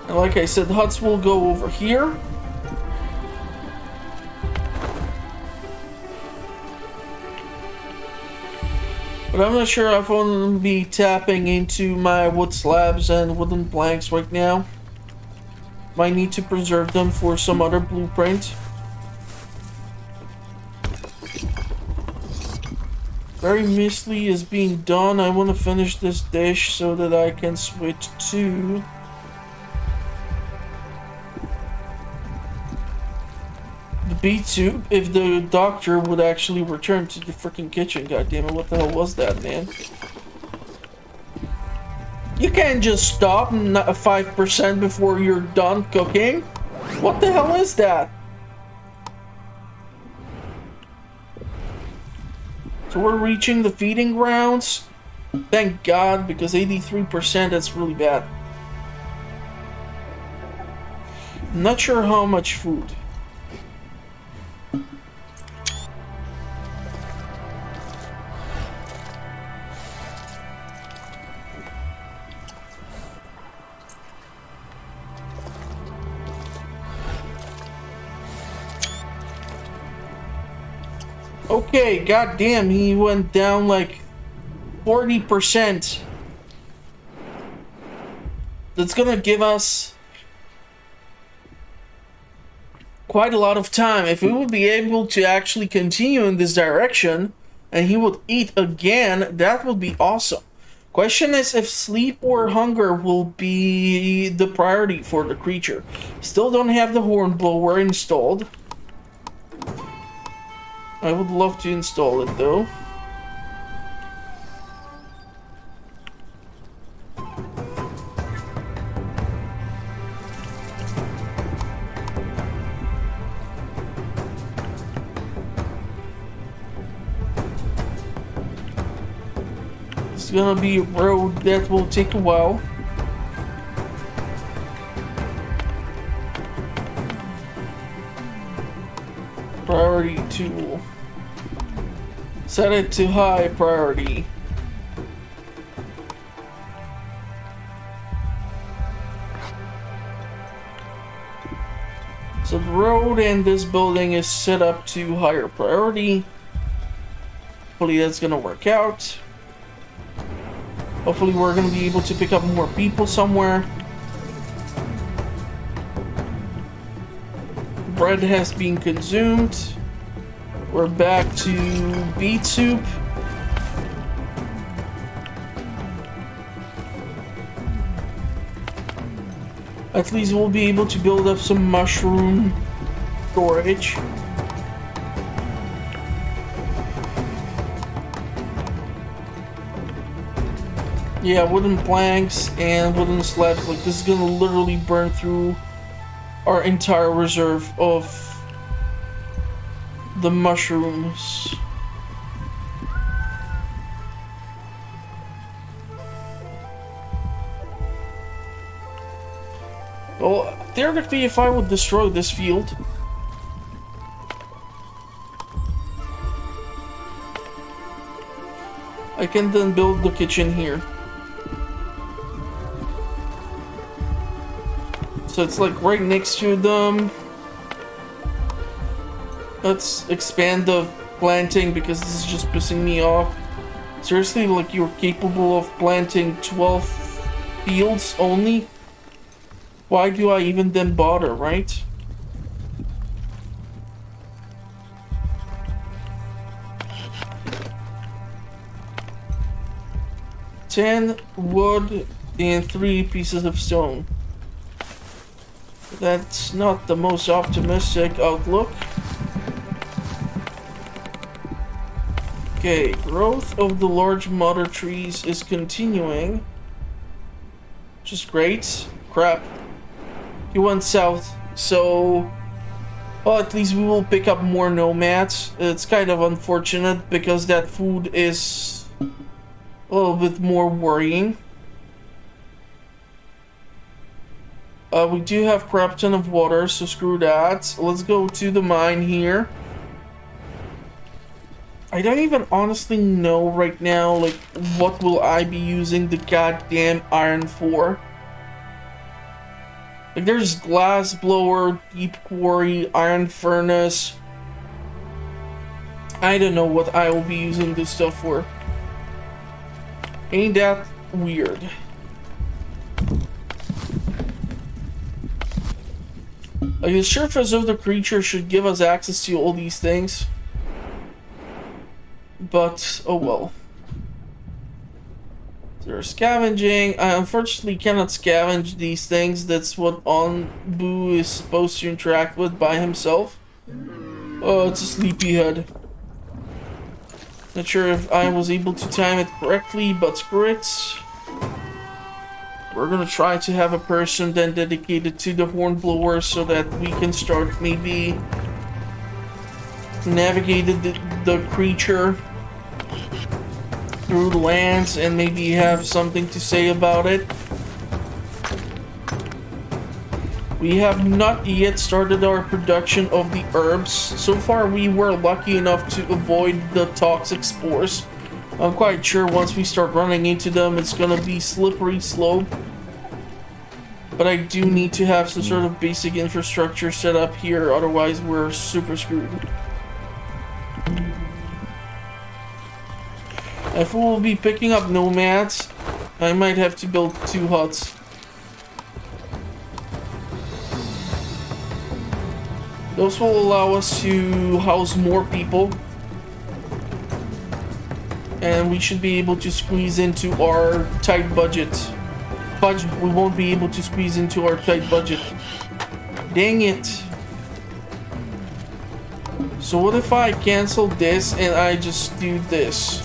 And like I said, huts will go over here. But I'm not sure if I'm going to be tapping into my wood slabs and wooden planks right now. Might need to preserve them for some other blueprint. Very Misty is being done. I want to finish this dish so that I can switch to the beet soup if the doctor would actually return to the freaking kitchen. God damn it, what the hell was that, man? You can't just stop 5% before you're done cooking. What the hell is that? So we're reaching the feeding grounds. Thank God, because 83%, that's really bad. I'm not sure how much food. Okay, goddamn, he went down like 40%. That's gonna give us quite a lot of time. If we would be able to actually continue in this direction and he would eat again, that would be awesome. Question is if sleep or hunger will be the priority for the creature. Still don't have the hornblower installed. I would love to install it though. It's gonna be a road that will take a while. Priority tool. Set it to high priority. So the road and this building is set up to higher priority. Hopefully that's gonna work out. Hopefully we're gonna be able to pick up more people somewhere. Bread has been consumed. We're back to beet soup. At least we'll be able to build up some mushroom storage. Yeah, wooden planks and wooden slabs. Like, this is gonna literally burn through our entire reserve of the mushrooms. Well, theoretically, if I would destroy this field, I can then build the kitchen here. So it's like right next to them. Let's expand the planting because this is just pissing me off. Seriously, like you're capable of planting 12 fields only? Why do I even then bother, right? Ten wood and 3 pieces of stone. That's not the most optimistic outlook. Okay, growth of the large mother trees is continuing. Which is great. Crap. He went south, so... Well, at least we will pick up more nomads. It's kind of unfortunate because that food is a little bit more worrying. We do have crap ton of water, so screw that. Let's go to the mine here. I don't even honestly know right now, like, what will I be using the goddamn iron for. Like, there's glass blower, deep quarry, iron furnace. I don't know what I will be using this stuff for. Ain't that weird? Like, the surface of the creature should give us access to all these things. But, oh well. There's scavenging. I unfortunately cannot scavenge these things. That's what Onbu is supposed to interact with by himself. Oh, it's a sleepyhead. Not sure if I was able to time it correctly, but screw it. We're gonna try to have a person then dedicated to the hornblower so that we can start maybe navigate the creature through the lands and maybe have something to say about it. We have not yet started our production of the herbs. So far, we were lucky enough to avoid the toxic spores. I'm quite sure once we start running into them, it's gonna be slippery slope. But I do need to have some sort of basic infrastructure set up here, otherwise we're super screwed. If we will be picking up nomads, I might have to build 2 huts. Those will allow us to house more people. And we should be able to squeeze into our tight budget. We won't be able to squeeze into our tight budget. Dang it. So what if I cancel this and I just do this?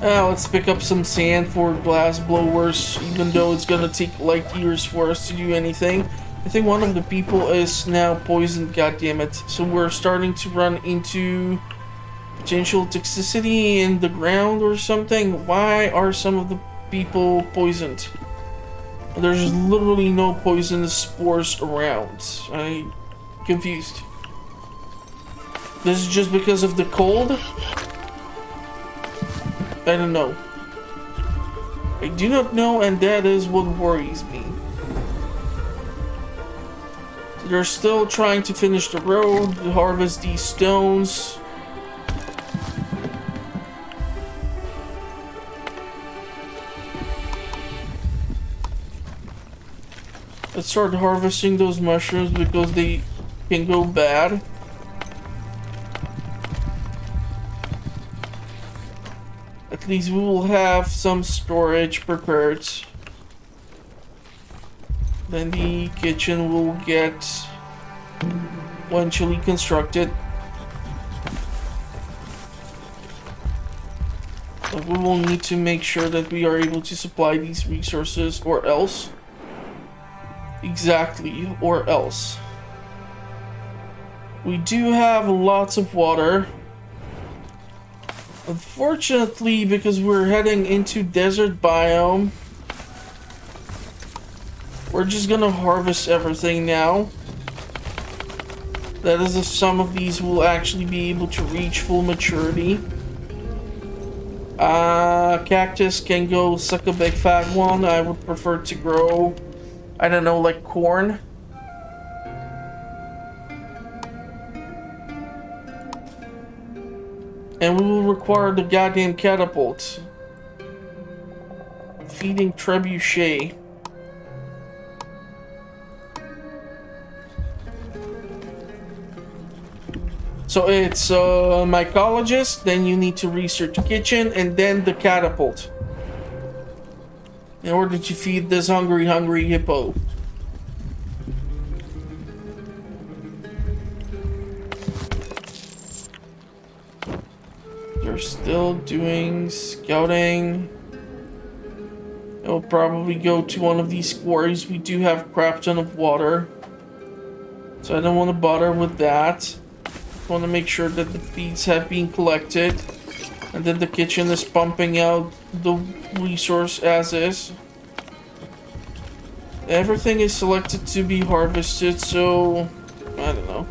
Let's pick up some sand for glass blowers, even though it's gonna take light years for us to do anything. I think one of the people is now poisoned, goddammit. So we're starting to run into potential toxicity in the ground or something. Why are some of the people poisoned? There's literally no poisonous spores around. I'm confused. This is just because of the cold? I don't know. I do not know, and that is what worries me. They're still trying to finish the road, to harvest these stones. Let's start harvesting those mushrooms because they can go bad. At least we will have some storage prepared. Then the kitchen will get eventually constructed. But we will need to make sure that we are able to supply these resources, or else. Exactly, or else. We do have lots of water. Unfortunately, because we're heading into desert biome, we're just gonna harvest everything now. That is if some of these will actually be able to reach full maturity. Cactus can go suck a big fat one. I would prefer to grow, I don't know, like corn. And we will require the goddamn catapult. Feeding trebuchet. So it's mycologist, then you need to research kitchen, and then the catapult. In order to feed this hungry hippo. They're still doing scouting. I'll probably go to one of these quarries. We do have a crap ton of water, so I don't want to bother with that. I want to make sure that the feeds have been collected, and then the kitchen is pumping out the resource as is. Everything is selected to be harvested, so I don't know.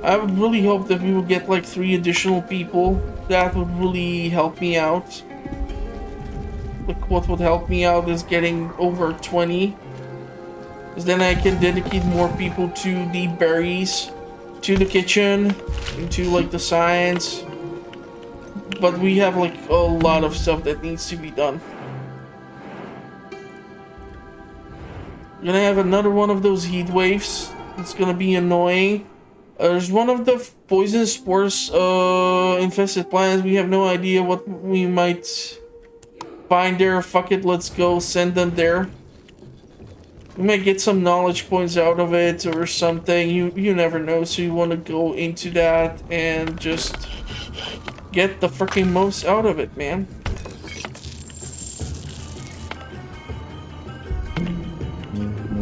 I would really hope that we will get like 3 additional people. That would really help me out. Like, what would help me out is getting over 20. Because then I can dedicate more people to the berries, to the kitchen, and to like the science. But we have like a lot of stuff that needs to be done. We're gonna have another one of those heat waves. It's gonna be annoying. There's one of the poison spores infested plants. We have no idea what we might find there. Fuck it, let's go send them there. We might get some knowledge points out of it or something. You never know, so you want to go into that and just get the freaking most out of it, man.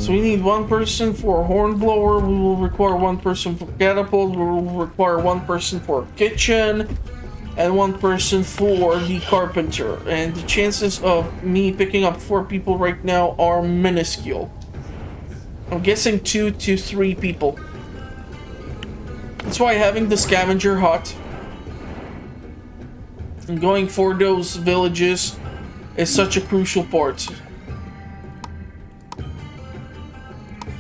So we need one person for hornblower. We will require one person for catapult. We will require one person for kitchen. And one person for the carpenter. And the chances of me picking up 4 people right now are minuscule. I'm guessing 2 to 3 people. That's why having the scavenger hut and going for those villages is such a crucial part.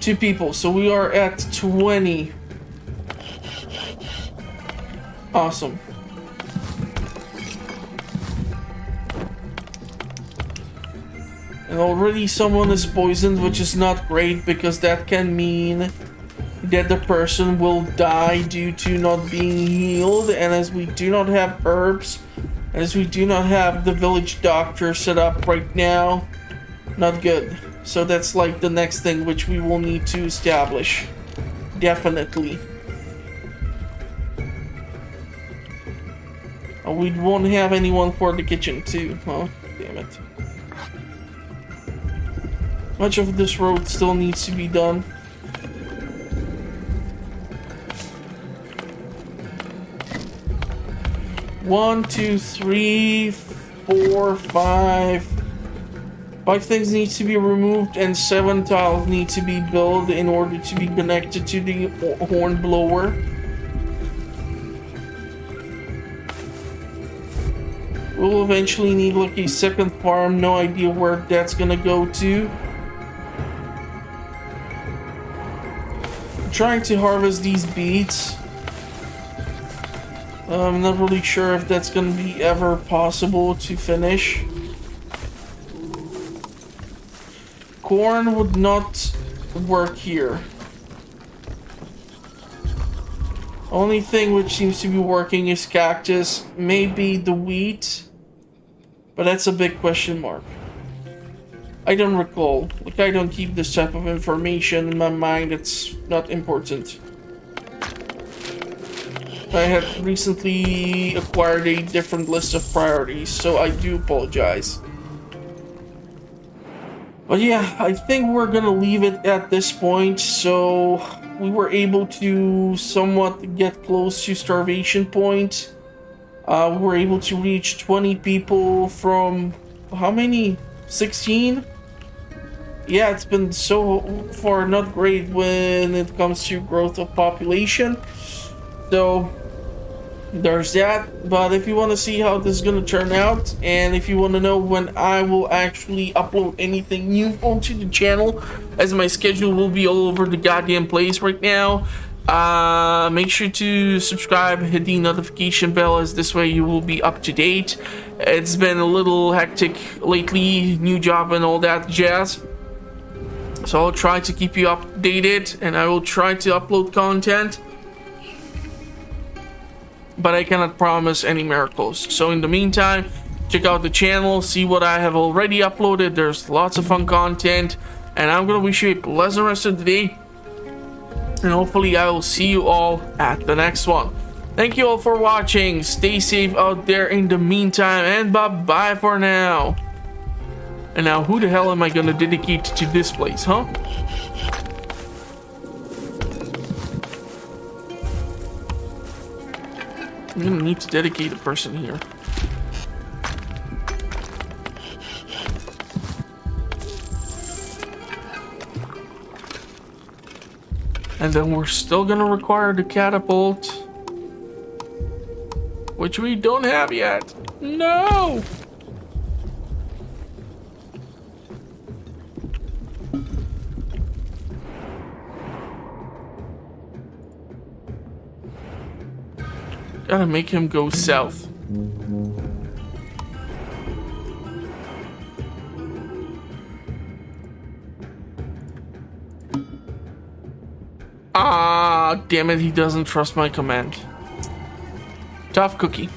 2 people, so we are at 20. Awesome. And already someone is poisoned, which is not great because that can mean that the person will die due to not being healed. And as we do not have herbs, and as we do not have the village doctor set up right now, not good. So that's like the next thing which we will need to establish. Definitely. We won't have anyone for the kitchen too. Oh, damn it. Much of this road still needs to be done. One, two, three, four, five. 5 things need to be removed and 7 tiles need to be built in order to be connected to the horn blower. We'll eventually need like a second farm. No idea where that's gonna go to. Trying to harvest these beets. I'm not really sure if that's gonna be ever possible to finish. Corn would not work here. Only thing which seems to be working is cactus, maybe the wheat, but that's a big question mark. I don't recall. Like, I don't keep this type of information in my mind. It's not important. I have recently acquired a different list of priorities, so I do apologize. But yeah, I think we're gonna leave it at this point. So we were able to somewhat get close to starvation point. We were able to reach 20 people from how many? 16? Yeah, it's been so far not great when it comes to growth of population. So there's that. But if you want to see how this is going to turn out, and if you want to know when I will actually upload anything new onto the channel, as my schedule will be all over the goddamn place right now, make sure to subscribe, hit the notification bell, as this way you will be up to date. It's been a little hectic lately, new job and all that jazz. So I'll try to keep you updated, and I will try to upload content, but I cannot promise any miracles. So in the meantime, check out the channel, see what I have already uploaded. There's lots of fun content, and I'm gonna wish you a pleasant rest of the day, and hopefully I will see you all at the next one. Thank you all for watching. Stay safe out there in the meantime, and bye-bye for now. And now, who the hell am I gonna dedicate to this place, huh? I'm gonna need to dedicate a person here. And then we're still gonna require the catapult, which we don't have yet. No! Gotta make him go south. Ah, damn it, he doesn't trust my command. Tough cookie.